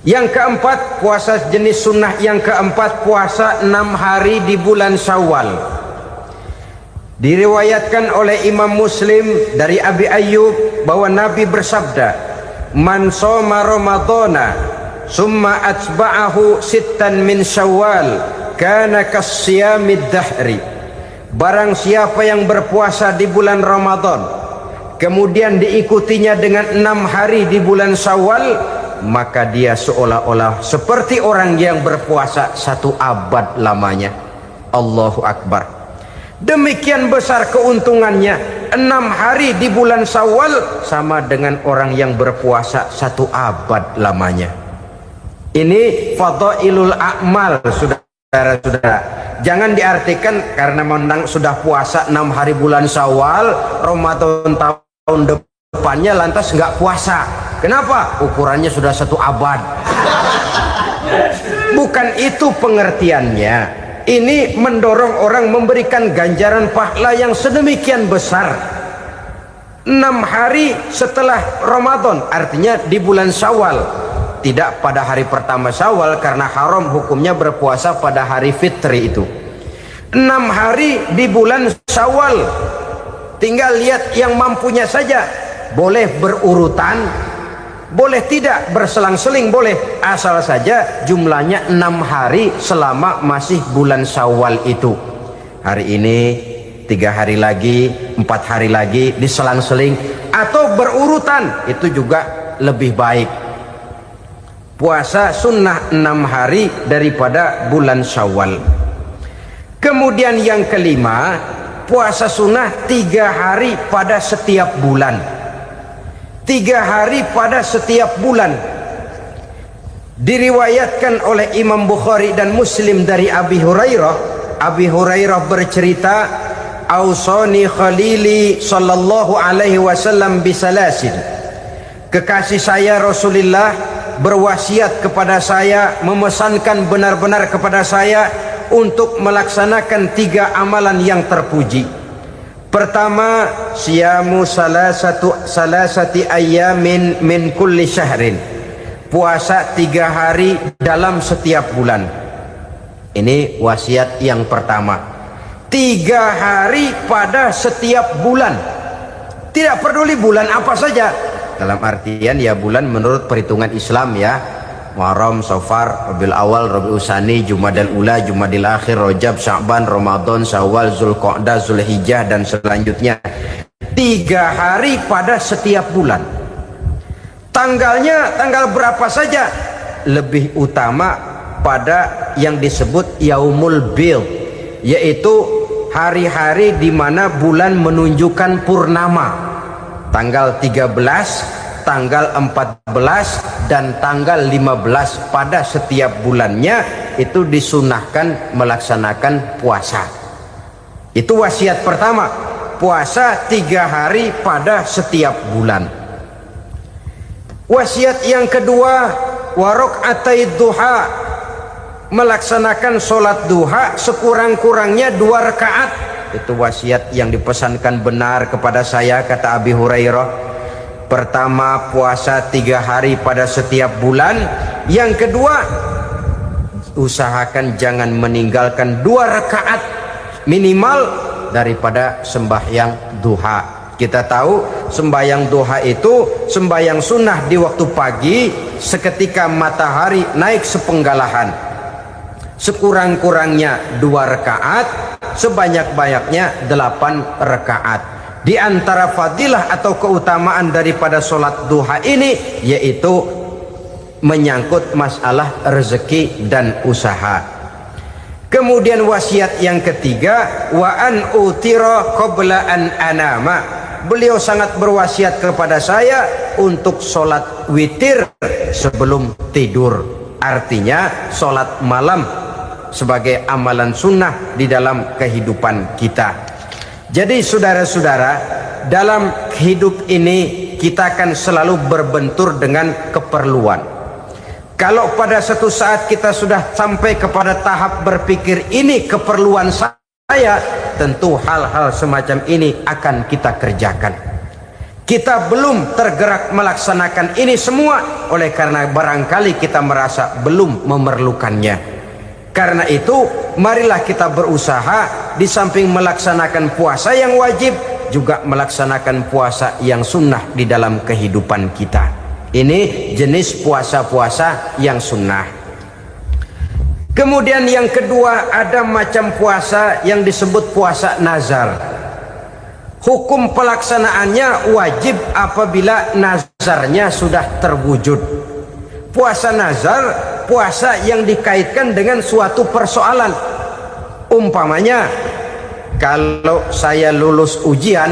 Yang keempat, puasa jenis sunnah yang keempat, puasa 6 hari di bulan Syawal. Diriwayatkan oleh Imam Muslim dari Abi Ayyub bahwa Nabi bersabda, "Man shoma Ramadhana summa atba'ahu sittan min Syawal kana kasyamid dahri." Barang siapa yang berpuasa di bulan Ramadan kemudian diikutinya dengan 6 hari di bulan Syawal, maka dia seolah-olah seperti orang yang berpuasa 1 abad lamanya. Allahu Akbar. Demikian besar keuntungannya. 6 hari di bulan Syawal sama dengan orang yang berpuasa 1 abad lamanya. Ini fadailul a'mal, saudara-saudara. Jangan diartikan karena menang sudah puasa 6 hari bulan Syawal, Ramadan tahun depannya lantas nggak puasa. Kenapa? Ukurannya sudah 1 abad. Bukan itu pengertiannya. Ini mendorong orang memberikan ganjaran pahala yang sedemikian besar. 6 hari setelah Ramadan, artinya di bulan Syawal. Tidak pada hari pertama Syawal karena haram hukumnya berpuasa pada hari fitri itu. 6 hari di bulan Syawal. Tinggal lihat yang mampunya saja. Boleh berurutan, boleh tidak berselang-seling, boleh, asal saja jumlahnya 6 hari selama masih bulan Syawal itu. Hari ini 3 hari lagi, 4 hari lagi, diselang-seling atau berurutan, itu juga lebih baik. Puasa sunnah 6 hari daripada bulan Syawal. Kemudian yang kelima, puasa sunnah 3 hari pada setiap bulan. 3 hari pada setiap bulan. Diriwayatkan oleh Imam Bukhari dan Muslim dari Abi Hurairah. Abi Hurairah bercerita, "Ausani khalili sallallahu alaihi wasallam bisalasin." Kekasih saya Rasulullah berwasiat kepada saya, memesankan benar-benar kepada saya untuk melaksanakan 3 amalan yang terpuji. Pertama, siyamu salasati ayyamin min kulli syahrin. Puasa 3 hari dalam setiap bulan. Ini wasiat yang pertama. 3 hari pada setiap bulan. Tidak peduli bulan apa saja. Dalam artian ya bulan menurut perhitungan Islam ya. Muharram, Safar, Rabiul Awal, Rabiul Tsani, Jumadal Ula, Jumadil Akhir, Rajab, Sya'ban, Ramadan, Syawal, Zulqa'dah, Zulhijjah dan selanjutnya. 3 hari pada setiap bulan. Tanggalnya tanggal berapa saja. Lebih utama pada yang disebut Yaumul Bid, yaitu hari-hari di mana bulan menunjukkan purnama. Tanggal 13, tanggal 14 dan tanggal 15 pada setiap bulannya itu disunahkan melaksanakan puasa. Itu wasiat pertama, puasa 3 hari pada setiap bulan. Wasiat yang kedua, waraqatai duha, melaksanakan sholat duha sekurang-kurangnya 2 rakaat. Itu wasiat yang dipesankan benar kepada saya, kata Abi Hurairah. Pertama, puasa 3 hari pada setiap bulan. Yang kedua, usahakan jangan meninggalkan 2 rakaat minimal daripada sembahyang duha. Kita tahu sembahyang duha itu sembahyang sunnah di waktu pagi seketika matahari naik sepenggalahan. Sekurang-kurangnya 2 rakaat, sebanyak-banyaknya 8 rakaat. Di antara fadilah atau keutamaan daripada sholat duha ini yaitu menyangkut masalah rezeki dan usaha. Kemudian wasiat yang ketiga, wa an utira qabla an anama. Beliau sangat berwasiat kepada saya untuk sholat witir sebelum tidur. Artinya sholat malam sebagai amalan sunnah di dalam kehidupan kita. Jadi saudara-saudara, dalam hidup ini kita akan selalu berbentur dengan keperluan. Kalau pada satu saat kita sudah sampai kepada tahap berpikir ini keperluan saya, tentu hal-hal semacam ini akan kita kerjakan. Kita belum tergerak melaksanakan ini semua oleh karena barangkali kita merasa belum memerlukannya. Karena itu marilah kita berusaha di samping melaksanakan puasa yang wajib, juga melaksanakan puasa yang sunnah di dalam kehidupan kita. Ini jenis puasa-puasa yang sunnah. Kemudian yang kedua, ada macam puasa yang disebut puasa nazar. Hukum pelaksanaannya wajib apabila nazarnya sudah terwujud. Puasa nazar, puasa yang dikaitkan dengan suatu persoalan. Umpamanya, kalau saya lulus ujian,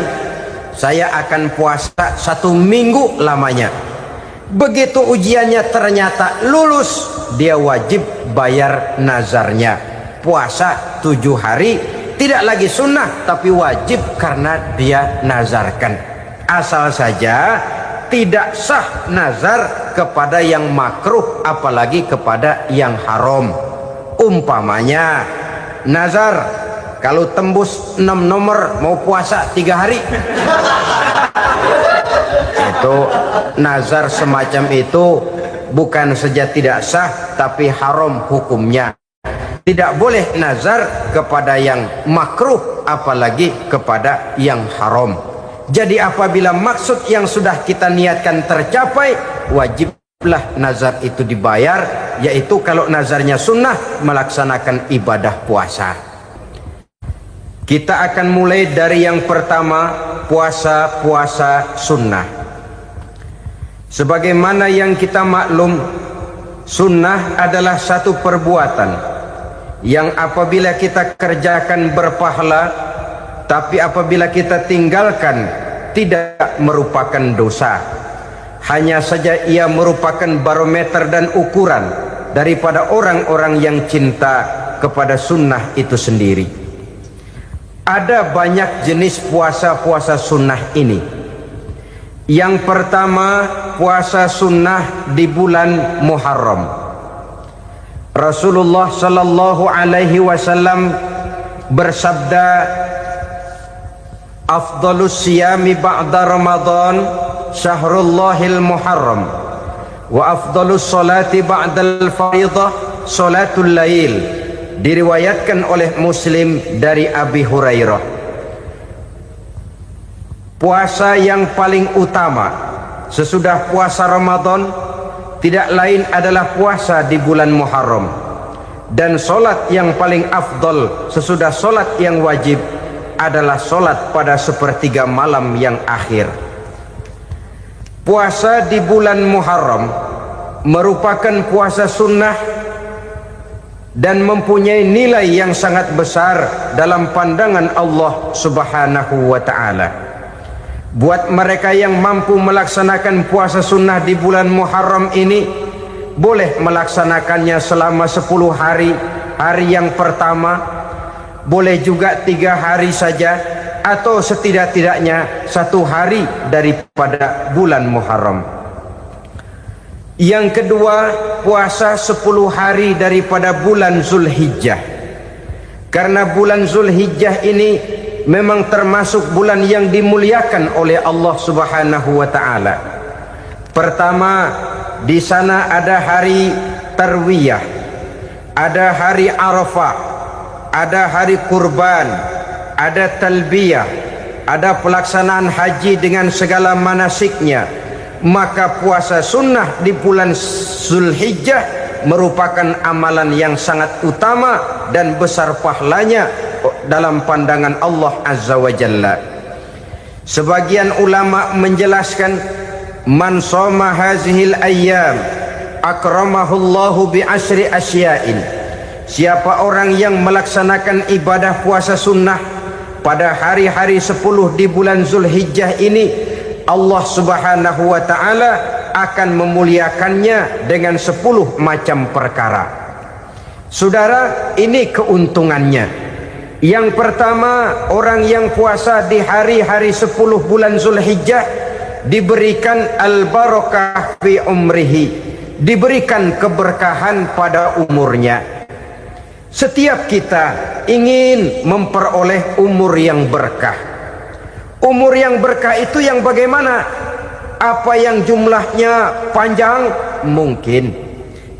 saya akan puasa 1 minggu lamanya. Begitu ujiannya ternyata lulus, dia wajib bayar nazarnya. Puasa 7 hari, tidak lagi sunnah tapi wajib karena dia nazarkan. Asal saja tidak sah nazar kepada yang makruh apalagi kepada yang haram. Umpamanya nazar kalau tembus 6 nomor mau puasa 3 hari. Itu nazar semacam itu bukan saja tidak sah tapi haram hukumnya. Tidak boleh nazar kepada yang makruh apalagi kepada yang haram. Jadi apabila maksud yang sudah kita niatkan tercapai, wajiblah nazar itu dibayar, yaitu kalau nazarnya sunnah melaksanakan ibadah puasa. Kita akan mulai dari yang pertama, puasa-puasa sunnah. Sebagaimana yang kita maklum, sunnah adalah satu perbuatan yang apabila kita kerjakan berpahala, tapi apabila kita tinggalkan tidak merupakan dosa. Hanya saja ia merupakan barometer dan ukuran daripada orang-orang yang cinta kepada sunnah itu sendiri. Ada banyak jenis puasa-puasa sunnah ini. Yang pertama, puasa sunnah di bulan Muharram. Rasulullah sallallahu alaihi wasallam bersabda, afdalus siyami ba'da Ramadan syahrullahil Muharram wa afdalus salati ba'dal fariḍah salatul lail. Diriwayatkan oleh Muslim dari Abi Hurairah. Puasa yang paling utama sesudah puasa Ramadan tidak lain adalah puasa di bulan Muharram, dan solat yang paling afdol sesudah solat yang wajib adalah solat pada sepertiga malam yang akhir. Puasa di bulan Muharram merupakan puasa sunnah dan mempunyai nilai yang sangat besar dalam pandangan Allah Subhanahu wa ta'ala. Buat mereka yang mampu melaksanakan puasa sunnah di bulan Muharram ini, boleh melaksanakannya selama 10 hari. Hari yang pertama boleh juga 3 hari saja, atau setidak-tidaknya 1 hari daripada bulan Muharram. Yang kedua, puasa 10 hari daripada bulan Zulhijjah. Karena bulan Zulhijjah ini memang termasuk bulan yang dimuliakan oleh Allah Subhanahu wa ta'ala. Pertama, di sana ada hari Tarwiyah, ada hari Arafah, ada hari kurban, ada talbiyah, ada pelaksanaan haji dengan segala manasiknya. Maka puasa sunnah di bulan Zulhijjah merupakan amalan yang sangat utama dan besar pahalanya dalam pandangan Allah Azza wa Jalla. Sebagian ulama menjelaskan, man shoma hazihil ayyam akramahullahu bi asri asya'in. Siapa orang yang melaksanakan ibadah puasa sunnah pada hari-hari 10 di bulan Zulhijjah ini, Allah Subhanahu wa ta'ala akan memuliakannya dengan 10 macam perkara. Saudara, ini keuntungannya. Yang pertama, orang yang puasa di hari-hari 10 bulan Zulhijjah, diberikan al-barakah fi umrihi, diberikan keberkahan pada umurnya. Setiap kita ingin memperoleh umur yang berkah. Umur yang berkah itu yang bagaimana? Apa yang jumlahnya panjang? Mungkin.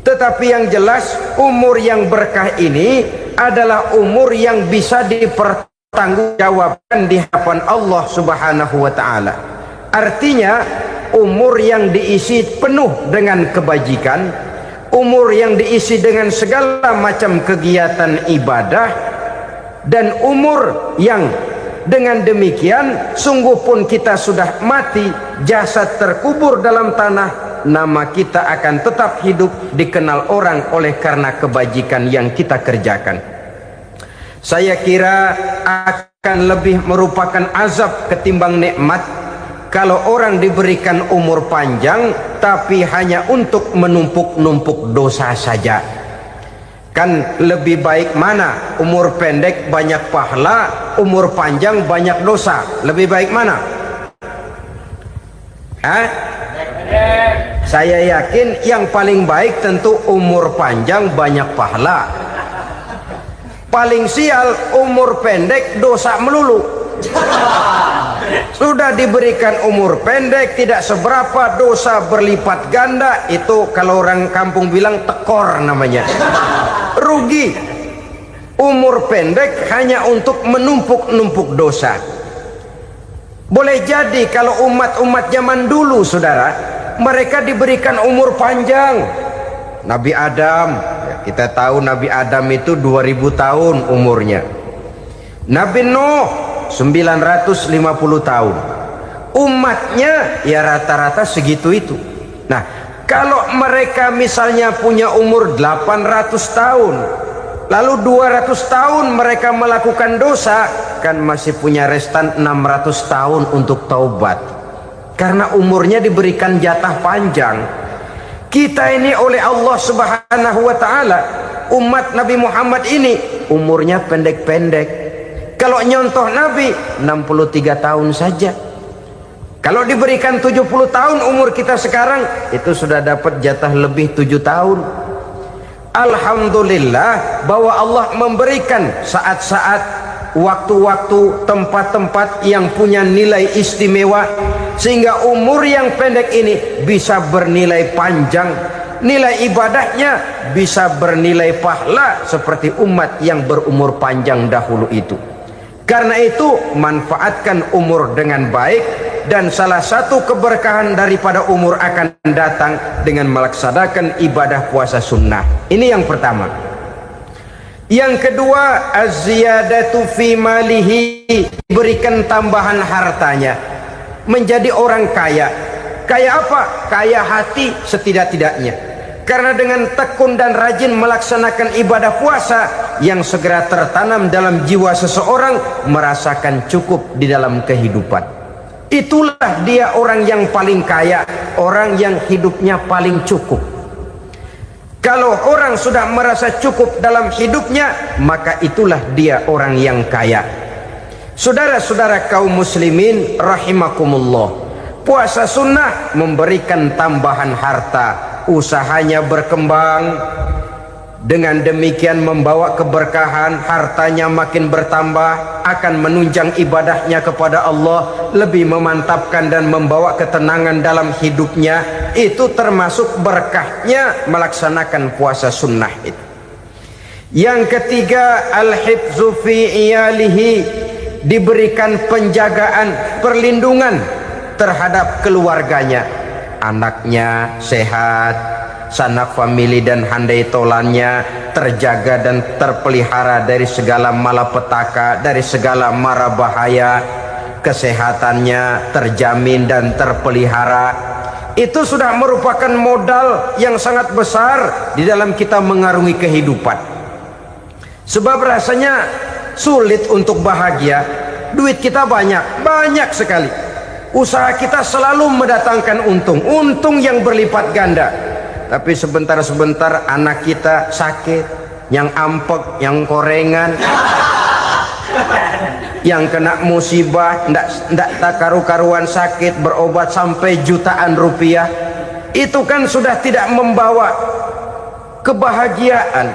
Tetapi yang jelas umur yang berkah ini adalah umur yang bisa dipertanggungjawabkan di hadapan Allah Subhanahu wa taala. Artinya umur yang diisi penuh dengan kebajikan, umur yang diisi dengan segala macam kegiatan ibadah, dan umur yang dengan demikian sungguh pun kita sudah mati, jasad terkubur dalam tanah, nama kita akan tetap hidup, dikenal orang oleh karena kebajikan yang kita kerjakan. Saya kira akan lebih merupakan azab ketimbang nikmat kalau orang diberikan umur panjang tapi hanya untuk menumpuk-numpuk dosa saja. Kan lebih baik mana? Umur pendek banyak pahala, umur panjang banyak dosa. Lebih baik mana? Saya yakin yang paling baik tentu umur panjang banyak pahala. Paling sial umur pendek dosa melulu. Sudah diberikan umur pendek tidak seberapa, dosa berlipat ganda. Itu kalau orang kampung bilang tekor namanya. Rugi. Umur pendek hanya untuk menumpuk-numpuk dosa. Boleh jadi kalau umat-umat zaman dulu, saudara, mereka diberikan umur panjang. Nabi Adam, kita tahu Nabi Adam itu 2000 tahun umurnya. Nabi Nuh 950 tahun. Umatnya ya rata-rata segitu itu. Nah, kalau mereka misalnya punya umur 800 tahun, lalu 200 tahun mereka melakukan dosa, kan masih punya restan 600 tahun untuk taubat. Karena umurnya diberikan jatah panjang. Kita ini oleh Allah Subhanahu wa taala, umat Nabi Muhammad ini umurnya pendek-pendek. Kalau nyontoh Nabi 63 tahun saja. Kalau diberikan 70 tahun umur kita sekarang, itu sudah dapat jatah lebih 7 tahun. Alhamdulillah bahwa Allah memberikan saat-saat, waktu-waktu, tempat-tempat yang punya nilai istimewa, sehingga umur yang pendek ini bisa bernilai panjang, nilai ibadahnya bisa bernilai pahala seperti umat yang berumur panjang dahulu itu. Karena itu manfaatkan umur dengan baik, dan salah satu keberkahan daripada umur akan datang dengan melaksanakan ibadah puasa sunnah. Ini yang pertama. Yang kedua, az-ziyadatu fi malihi, berikan tambahan hartanya, menjadi orang kaya. Kaya apa? Kaya hati setidak-tidaknya. Karena dengan tekun dan rajin melaksanakan ibadah puasa, yang segera tertanam dalam jiwa seseorang merasakan cukup di dalam kehidupan. Itulah dia orang yang paling kaya, orang yang hidupnya paling cukup. Kalau orang sudah merasa cukup dalam hidupnya, maka itulah dia orang yang kaya. Saudara-saudara kaum muslimin rahimakumullah, puasa sunnah memberikan tambahan harta, usahanya berkembang, dengan demikian membawa keberkahan, hartanya makin bertambah, akan menunjang ibadahnya kepada Allah, lebih memantapkan dan membawa ketenangan dalam hidupnya. Itu termasuk berkahnya melaksanakan puasa sunnah itu. Yang ketiga, al-hifzu fi iyalihi, diberikan penjagaan, perlindungan terhadap keluarganya, anaknya sehat, sanak famili dan handai tolannya terjaga dan terpelihara dari segala malapetaka, dari segala mara bahaya, kesehatannya terjamin dan terpelihara. Itu sudah merupakan modal yang sangat besar di dalam kita mengarungi kehidupan. Sebab rasanya sulit untuk bahagia, duit kita banyak sekali, usaha kita selalu mendatangkan untung yang berlipat ganda. Tapi sebentar-sebentar anak kita sakit, yang ampek, yang korengan, yang kena musibah, ndak tak karu-karuan sakit, berobat sampai jutaan rupiah, itu kan sudah tidak membawa kebahagiaan.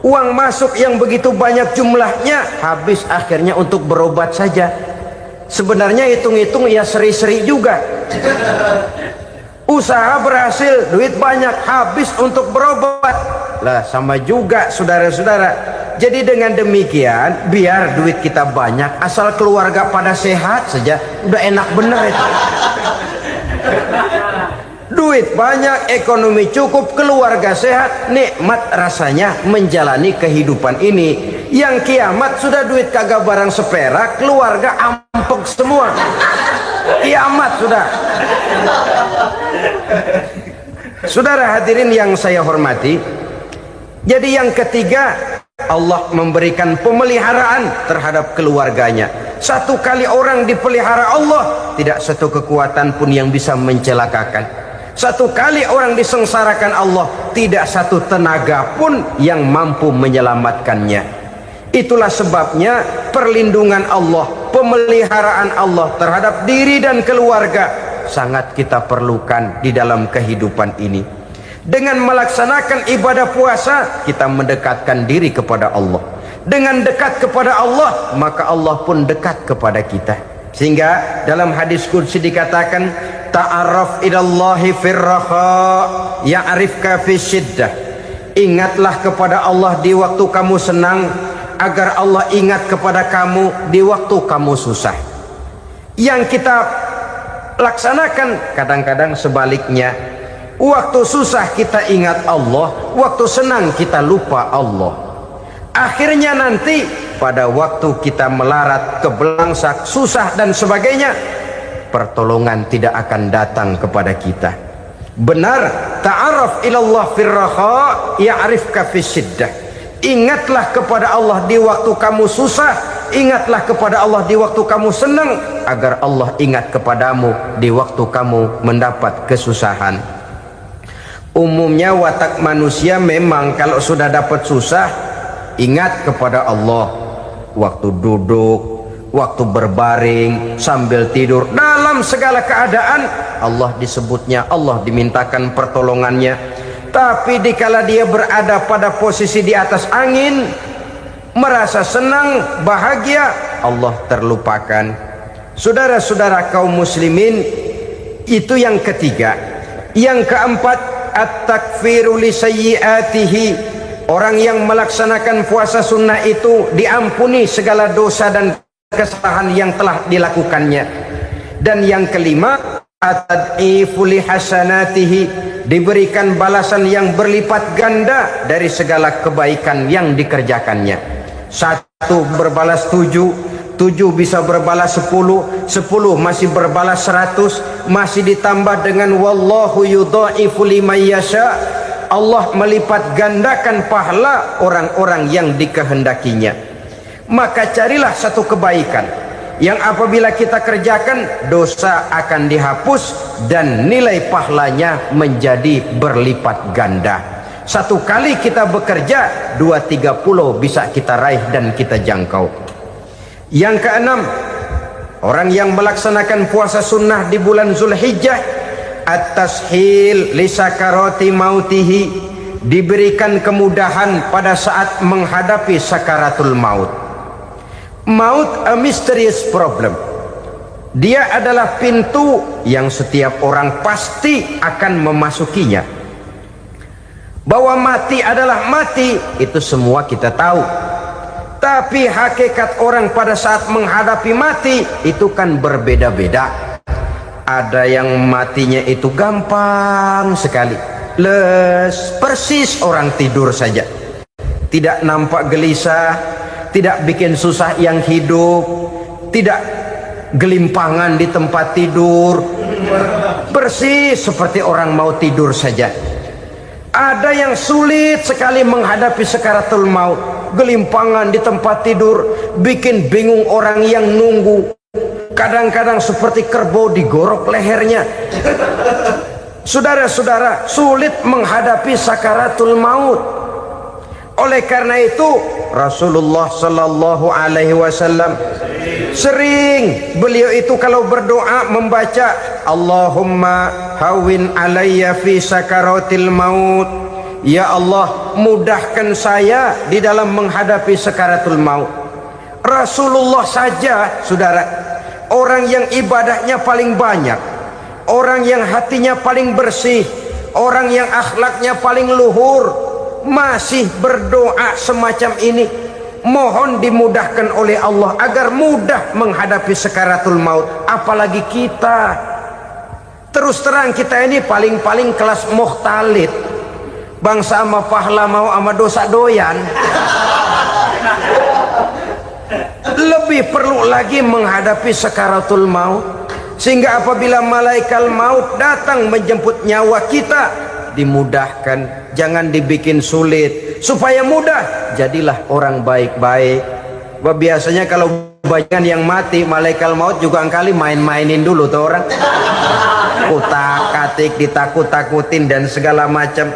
Uang masuk yang begitu banyak jumlahnya, habis akhirnya untuk berobat saja. Sebenarnya hitung-hitung ya seri-seri juga. Usaha berhasil, duit banyak, habis untuk berobat. Lah sama juga saudara-saudara. Jadi dengan demikian, biar duit kita banyak, asal keluarga pada sehat saja, udah enak bener itu. Duit banyak, ekonomi cukup, keluarga sehat, nikmat rasanya menjalani kehidupan ini. Yang kiamat sudah duit kagak barang seperak, keluarga ampek semua. Kiamat sudah. Saudara hadirin yang saya hormati, jadi yang ketiga, Allah memberikan pemeliharaan terhadap keluarganya. Satu kali orang dipelihara Allah, tidak satu kekuatan pun yang bisa mencelakakan. Satu kali orang disengsarakan Allah, tidak satu tenaga pun yang mampu menyelamatkannya. Itulah sebabnya perlindungan Allah, pemeliharaan Allah terhadap diri dan keluarga sangat kita perlukan di dalam kehidupan ini. Dengan melaksanakan ibadah puasa, kita mendekatkan diri kepada Allah. Dengan dekat kepada Allah, maka Allah pun dekat kepada kita. Sehingga dalam hadis qudsi dikatakan, ta'arraf ilallahi firraha ya'rifka fi syiddah. Ingatlah kepada Allah di waktu kamu senang, agar Allah ingat kepada kamu di waktu kamu susah. Yang kita laksanakan kadang-kadang sebaliknya. Waktu susah kita ingat Allah, waktu senang kita lupa Allah. Akhirnya nanti pada waktu kita melarat, kebelangsak, susah dan sebagainya, pertolongan tidak akan datang kepada kita. Benar, ta'arraf ilallah firraha ya'rifka fi syiddah. Ingatlah kepada Allah di waktu kamu susah, ingatlah kepada Allah di waktu kamu senang, agar Allah ingat kepadamu di waktu kamu mendapat kesusahan. Umumnya watak manusia memang kalau sudah dapat susah, ingat kepada Allah. Waktu duduk, waktu berbaring, sambil tidur, dalam segala keadaan Allah disebutnya, Allah dimintakan pertolongannya. Tapi dikala dia berada pada posisi di atas angin, merasa senang, bahagia, Allah terlupakan. Saudara-saudara kaum muslimin, itu yang ketiga. Yang keempat, at-takfiru li sayyiatihi. Orang yang melaksanakan puasa sunnah itu diampuni segala dosa dan kesalahan yang telah dilakukannya. Dan yang kelima, at-tad'ifu li hasanatihi, diberikan balasan yang berlipat ganda dari segala kebaikan yang dikerjakannya. Satu berbalas 7, 7 bisa berbalas 10, 10 masih berbalas 100, masih ditambah dengan wallahu yudha'ifu liman yasha. Allah melipat gandakan pahala orang-orang yang dikehendakinya. Maka carilah satu kebaikan yang apabila kita kerjakan, dosa akan dihapus dan nilai pahalanya menjadi berlipat ganda. Satu kali kita bekerja, 2-3 pulau bisa kita raih dan kita jangkau. Yang keenam, orang yang melaksanakan puasa sunnah di bulan Zulhijjah, at-tashil li sakarati mautihi, diberikan kemudahan pada saat menghadapi sakaratul maut. Maut a mysterious problem. Dia adalah pintu yang setiap orang pasti akan memasukinya. Bahwa mati adalah mati, itu semua kita tahu. Tapi hakikat orang pada saat menghadapi mati itu kan berbeda-beda. Ada yang matinya itu gampang sekali, persis orang tidur saja, tidak nampak gelisah, tidak bikin susah yang hidup, tidak gelimpangan di tempat tidur, persis seperti orang mau tidur saja. Ada yang sulit sekali menghadapi sakaratul maut, gelimpangan di tempat tidur, bikin bingung orang yang nunggu. Kadang-kadang seperti kerbau digorok lehernya. Saudara-saudara, sulit menghadapi sakaratul maut. Oleh karena itu Rasulullah sallallahu alaihi wasallam sering beliau itu kalau berdoa membaca Allahumma hawwin alayya fi sakaratil maut. Ya Allah, mudahkan saya di dalam menghadapi sakaratul maut. Rasulullah saja, saudara, orang yang ibadahnya paling banyak, orang yang hatinya paling bersih, orang yang akhlaknya paling luhur, masih berdoa semacam ini, mohon dimudahkan oleh Allah agar mudah menghadapi sakaratul maut. Apalagi kita, terus terang kita ini paling-paling kelas mukhtalid, bangsa sama pahala mau sama dosa doyan. Lebih perlu lagi menghadapi sakaratul maut, sehingga apabila malaikat maut datang menjemput nyawa kita, dimudahkan, jangan dibikin sulit, supaya mudah. Jadilah orang baik-baik. Biasanya kalau banyak yang mati, malaikat maut juga kali main-mainin dulu tuh orang, kutak-katik, ditakut-takutin dan segala macam.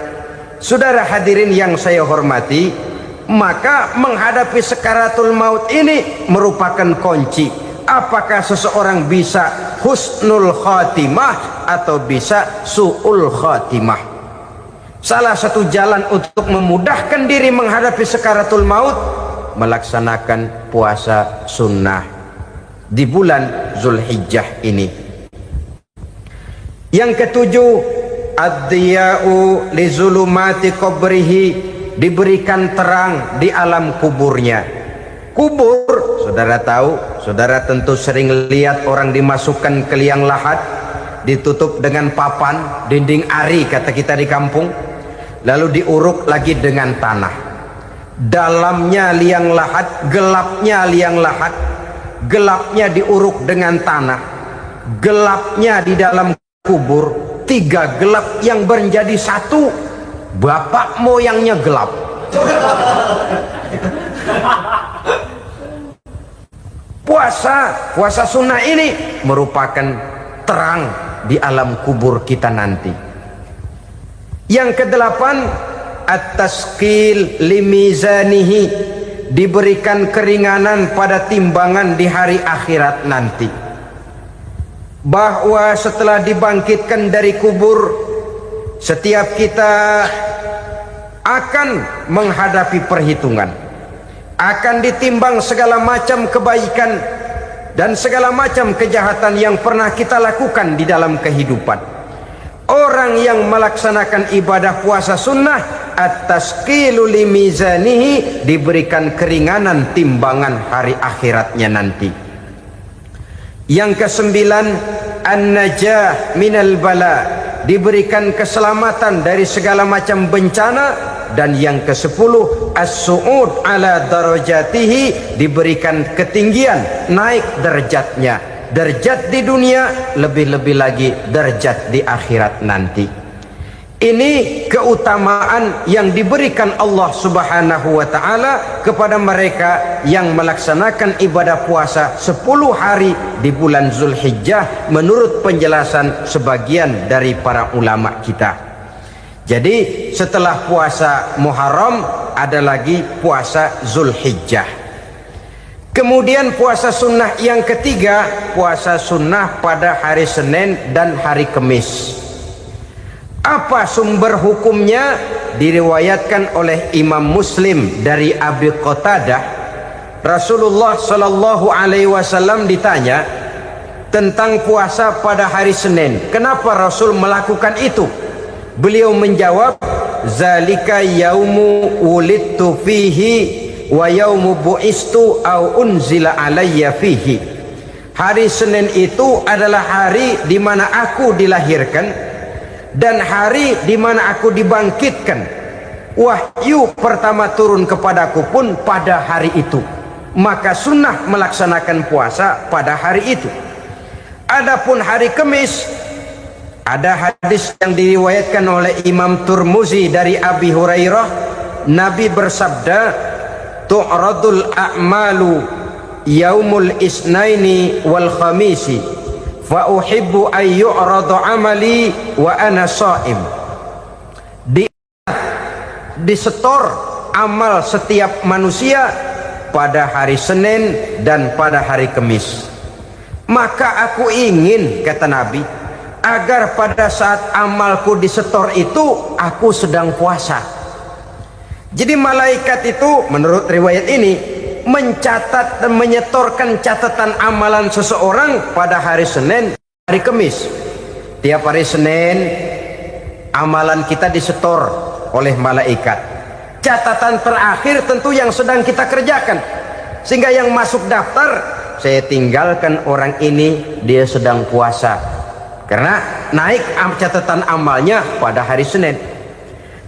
Saudara hadirin yang saya hormati, maka menghadapi sakaratul maut ini merupakan kunci. Apakah seseorang bisa husnul khatimah atau bisa su'ul khatimah? Salah satu jalan untuk memudahkan diri menghadapi sakaratul maut, melaksanakan puasa sunnah di bulan Zulhijjah ini. Yang ketujuh, ad-diya'u li zulumati qabrihi, diberikan terang di alam kuburnya. Kubur, saudara tahu, saudara tentu sering lihat orang dimasukkan ke liang lahat, ditutup dengan papan, dinding ari kata kita di kampung, lalu diuruk lagi dengan tanah. Dalamnya liang lahat, gelapnya liang lahat, gelapnya diuruk dengan tanah, gelapnya di dalam kubur, tiga gelap yang menjadi satu. Bapak moyangnya gelap. Puasa sunnah ini merupakan terang di alam kubur kita nanti. Yang kedelapan, at-tasqil limizanihi, diberikan keringanan pada timbangan di hari akhirat nanti. Bahwa setelah dibangkitkan dari kubur, setiap kita akan menghadapi perhitungan, akan ditimbang segala macam kebaikan dan segala macam kejahatan yang pernah kita lakukan di dalam kehidupan. Orang yang melaksanakan ibadah puasa sunnah, at-tasqilu limizanihi, diberikan keringanan timbangan hari akhiratnya nanti. Yang kesembilan, an-najah minal bala, diberikan keselamatan dari segala macam bencana. Dan yang ke-10, as-su'ud ala darajatihi, diberikan ketinggian, naik derajatnya, derajat di dunia, lebih-lebih lagi derajat di akhirat nanti. Ini keutamaan yang diberikan Allah Subhanahu wa ta'ala kepada mereka yang melaksanakan ibadah puasa 10 hari di bulan Zulhijjah menurut penjelasan sebagian dari para ulama kita. Jadi setelah puasa Muharram ada lagi puasa Zulhijjah. Kemudian puasa sunnah yang ketiga, puasa sunnah pada hari Senin dan hari Kamis. Apa sumber hukumnya? Diriwayatkan oleh Imam Muslim dari Abi Qatadah, Rasulullah sallallahu alaihi wasallam ditanya tentang puasa pada hari Senin. Kenapa Rasul melakukan itu? Beliau menjawab, zalika yaumu wulidtu fihi wa yaumu bu'istu au unzila alayya fihi. Hari Senin itu adalah hari di mana aku dilahirkan dan hari di mana aku dibangkitkan. Wahyu pertama turun kepadaku pun pada hari itu. Maka sunnah melaksanakan puasa pada hari itu. Adapun hari Kamis, ada hadis yang diriwayatkan oleh Imam Turmuzi dari Abi Hurairah, Nabi bersabda, tu'radul a'malu yaumul isnaini wal khamisi fa uhibbu an yu'rada amali wa ana sha'im. Disetor amal setiap manusia pada hari Senin dan pada hari Kamis. Maka aku ingin, kata Nabi, agar pada saat amalku disetor itu aku sedang puasa. Jadi malaikat itu menurut riwayat ini mencatat dan menyetorkan catatan amalan seseorang pada hari Senin, hari Kamis. Tiap hari Senin amalan kita disetor oleh malaikat. Catatan terakhir tentu yang sedang kita kerjakan, sehingga yang masuk daftar, saya tinggalkan orang ini, dia sedang puasa, karena naik catatan amalnya pada hari Senin.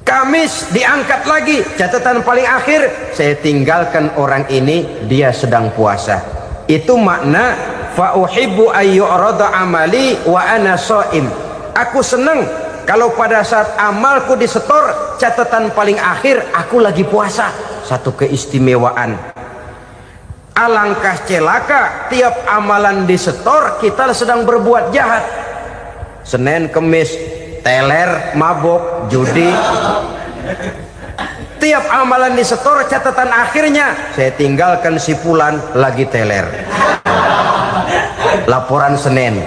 Kamis diangkat lagi, catatan paling akhir, saya tinggalkan orang ini, dia sedang puasa. Itu makna fa uhibbu ayyurada amali wa ana shaim. Aku senang kalau pada saat amalku disetor, catatan paling akhir aku lagi puasa. Satu keistimewaan. Alangkah celaka tiap amalan disetor kita sedang berbuat jahat. Senin, Kamis, teler, mabok, judi. Tiap amalan disetor, catatan akhirnya saya tinggalkan si fulan lagi teler. Laporan Senin.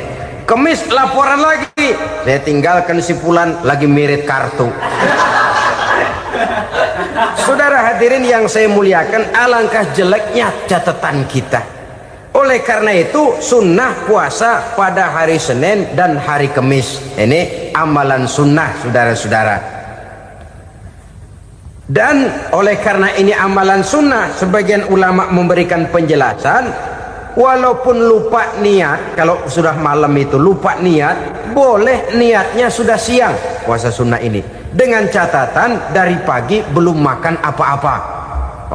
Kamis laporan lagi, saya tinggalkan si fulan lagi mirip kartu. Saudara hadirin yang saya muliakan, alangkah jeleknya catatan kita. Oleh karena itu sunnah puasa pada hari Senin dan hari Kamis. Ini amalan sunnah, saudara-saudara. Dan oleh karena ini amalan sunnah, sebagian ulama memberikan penjelasan, walaupun lupa niat, kalau sudah malam itu lupa niat, boleh niatnya sudah siang puasa sunnah ini, dengan catatan dari pagi belum makan apa-apa.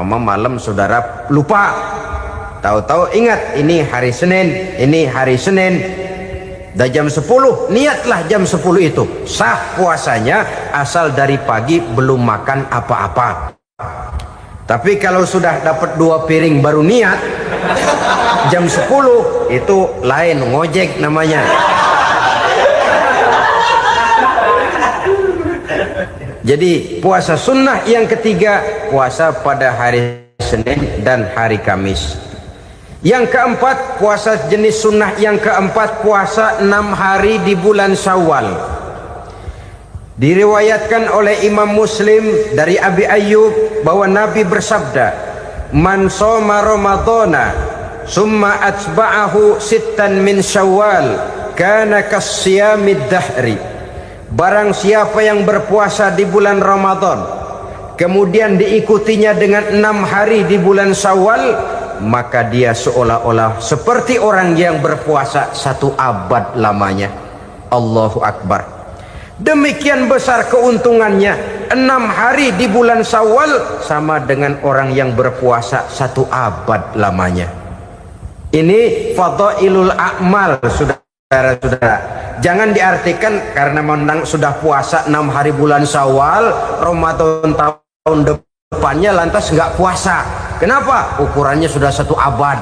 Malam saudara lupa, tahu-tahu ingat ini hari Senin, dah jam 10, niatlah jam 10 itu sah puasanya, asal dari pagi belum makan apa-apa. Tapi kalau sudah dapat 2 piring baru niat jam 10, itu lain, ngojek namanya. Jadi puasa sunnah yang ketiga, puasa pada hari Senin dan hari Kamis. Yang keempat, puasa jenis sunnah yang keempat, puasa 6 hari di bulan Syawal. Diriwayatkan oleh Imam Muslim dari Abi Ayyub bahwa Nabi bersabda, "Man shoma Ramadhana summa atba'ahu sittan min Syawal kana kasyamid dahri." Barang siapa yang berpuasa di bulan Ramadan kemudian diikutinya dengan 6 hari di bulan Syawal, maka dia seolah-olah seperti orang yang berpuasa 1 abad lamanya. Allahu Akbar. Demikian besar keuntungannya. 6 hari di bulan Syawal sama dengan orang yang berpuasa 1 abad lamanya. Ini fadailul a'mal, saudara-saudara. Jangan diartikan karena menang sudah puasa 6 hari bulan Syawal, Ramadan tahun depannya lantas nggak puasa. Kenapa? Ukurannya sudah 1 abad.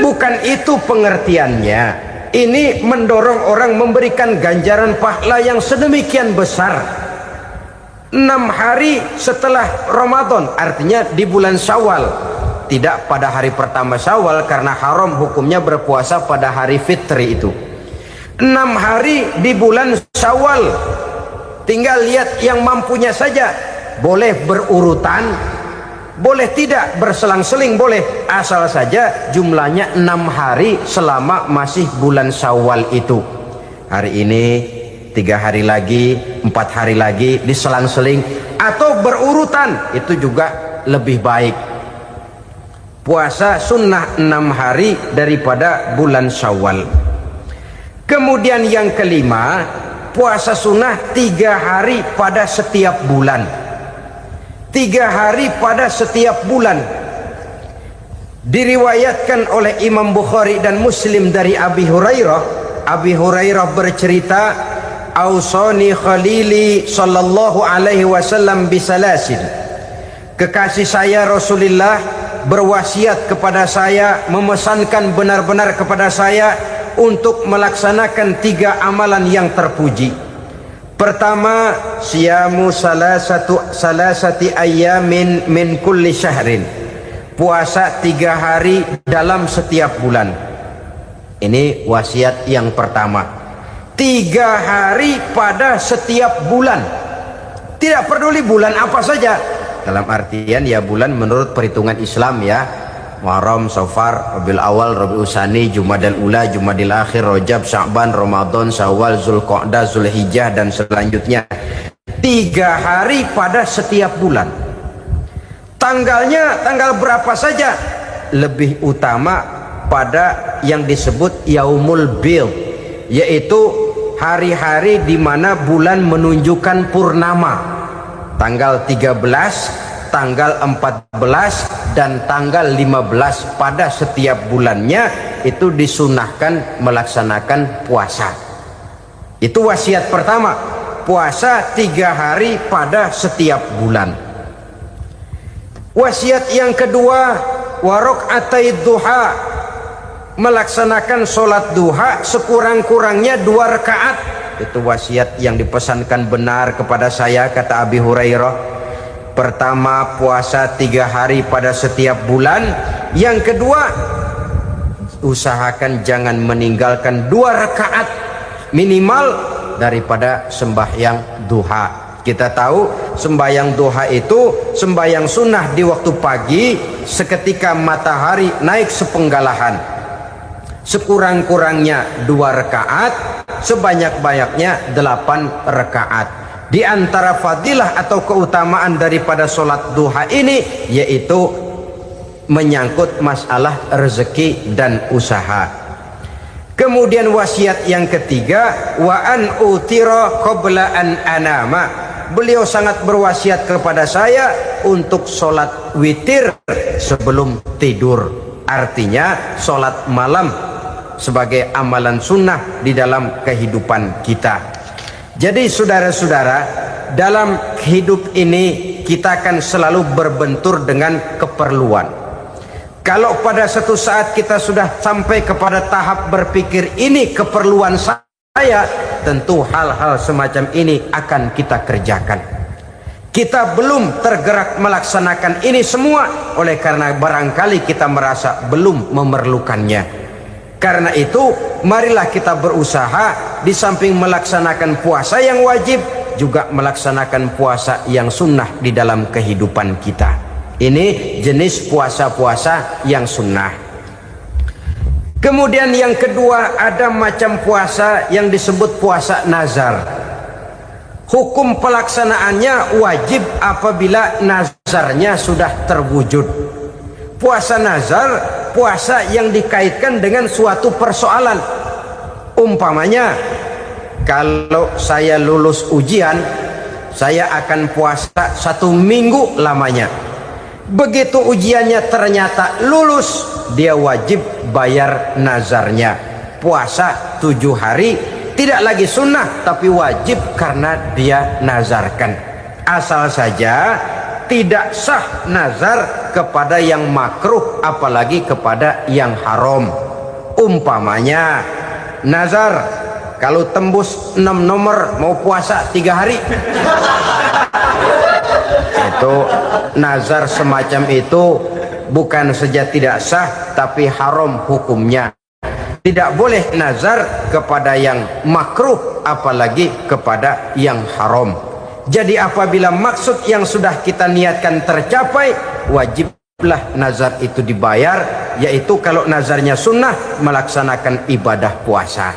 Bukan itu pengertiannya. Ini mendorong orang memberikan ganjaran pahala yang sedemikian besar. 6 hari setelah Ramadan, artinya di bulan Syawal. Tidak pada hari pertama Syawal, karena haram hukumnya berpuasa pada hari fitri itu. 6 hari di bulan Syawal. Tinggal lihat yang mampunya saja. Boleh berurutan, boleh tidak berselang-seling, boleh, asal saja jumlahnya 6 hari selama masih bulan Syawal itu. Hari ini 3 hari lagi, 4 hari lagi, diselang-seling atau berurutan, itu juga lebih baik. Puasa sunnah 6 hari daripada bulan Syawal. Kemudian yang kelima, puasa sunnah 3 hari pada setiap bulan. 3 hari pada setiap bulan. Diriwayatkan oleh Imam Bukhari dan Muslim dari Abi Hurairah. Abi Hurairah bercerita, "Ausani khalili sallallahu alaihi wasallam bisalasin." Kekasih saya Rasulullah berwasiat kepada saya, memesankan benar-benar kepada saya untuk melaksanakan 3 amalan yang terpuji. Pertama, siyamu salasati ayyamin min kulli syahrin. Puasa 3 hari dalam setiap bulan. Ini wasiat yang pertama. 3 hari pada setiap bulan. Tidak peduli bulan apa saja. Dalam artian ya bulan menurut perhitungan Islam ya. Muharram, Safar, Rabiul Awal, Rabiul Tsani, Jumadal Ula, Jumadil Akhir, Rajab, Sya'ban, Ramadan, Syawal, Zulqa'dah, Zulhijjah dan selanjutnya. 3 hari pada setiap bulan. Tanggalnya tanggal berapa saja. Lebih utama pada yang disebut Yaumul Bid, yaitu hari-hari di mana bulan menunjukkan purnama. Tanggal 13, tanggal 14 dan tanggal 15 pada setiap bulannya itu disunahkan melaksanakan puasa. Itu wasiat pertama, puasa 3 hari pada setiap bulan. Wasiat yang kedua, waraqatai duha, melaksanakan sholat duha sekurang-kurangnya 2 rakaat. Itu wasiat yang dipesankan benar kepada saya, kata Abi Hurairah. Pertama, puasa 3 hari pada setiap bulan. Yang kedua, usahakan jangan meninggalkan 2 rakaat minimal daripada sembahyang duha. Kita tahu sembahyang duha itu sembahyang sunnah di waktu pagi seketika matahari naik sepenggalahan. Sekurang-kurangnya 2 rakaat, sebanyak-banyaknya 8 rakaat. Di antara fadilah atau keutamaan daripada sholat duha ini yaitu menyangkut masalah rezeki dan usaha. Kemudian wasiat yang ketiga, wa an utira qabla an anama. Beliau sangat berwasiat kepada saya untuk sholat witir sebelum tidur. Artinya sholat malam sebagai amalan sunnah di dalam kehidupan kita. Jadi saudara-saudara, dalam hidup ini kita akan selalu berbentur dengan keperluan. Kalau pada satu saat kita sudah sampai kepada tahap berpikir ini keperluan saya, tentu hal-hal semacam ini akan kita kerjakan. Kita belum tergerak melaksanakan ini semua oleh karena barangkali kita merasa belum memerlukannya. Karena itu marilah kita berusaha di samping melaksanakan puasa yang wajib juga melaksanakan puasa yang sunnah di dalam kehidupan kita. Ini jenis puasa-puasa yang sunnah. Kemudian yang kedua, ada macam puasa yang disebut puasa nazar. Hukum pelaksanaannya wajib apabila nazarnya sudah terwujud. Puasa nazar, puasa yang dikaitkan dengan suatu persoalan. Umpamanya, kalau saya lulus ujian, saya akan puasa 1 minggu lamanya. Begitu ujiannya ternyata lulus, dia wajib bayar nazarnya. Puasa 7 hari, tidak lagi sunnah tapi wajib karena dia nazarkan. Asal saja tidak sah nazar kepada yang makruh apalagi kepada yang haram. Umpamanya nazar kalau tembus 6 nomor mau puasa 3 hari. Itu nazar semacam itu bukan saja tidak sah tapi haram hukumnya. Tidak boleh nazar kepada yang makruh apalagi kepada yang haram. Jadi apabila maksud yang sudah kita niatkan tercapai, wajiblah nazar itu dibayar, yaitu kalau nazarnya sunnah melaksanakan ibadah puasa.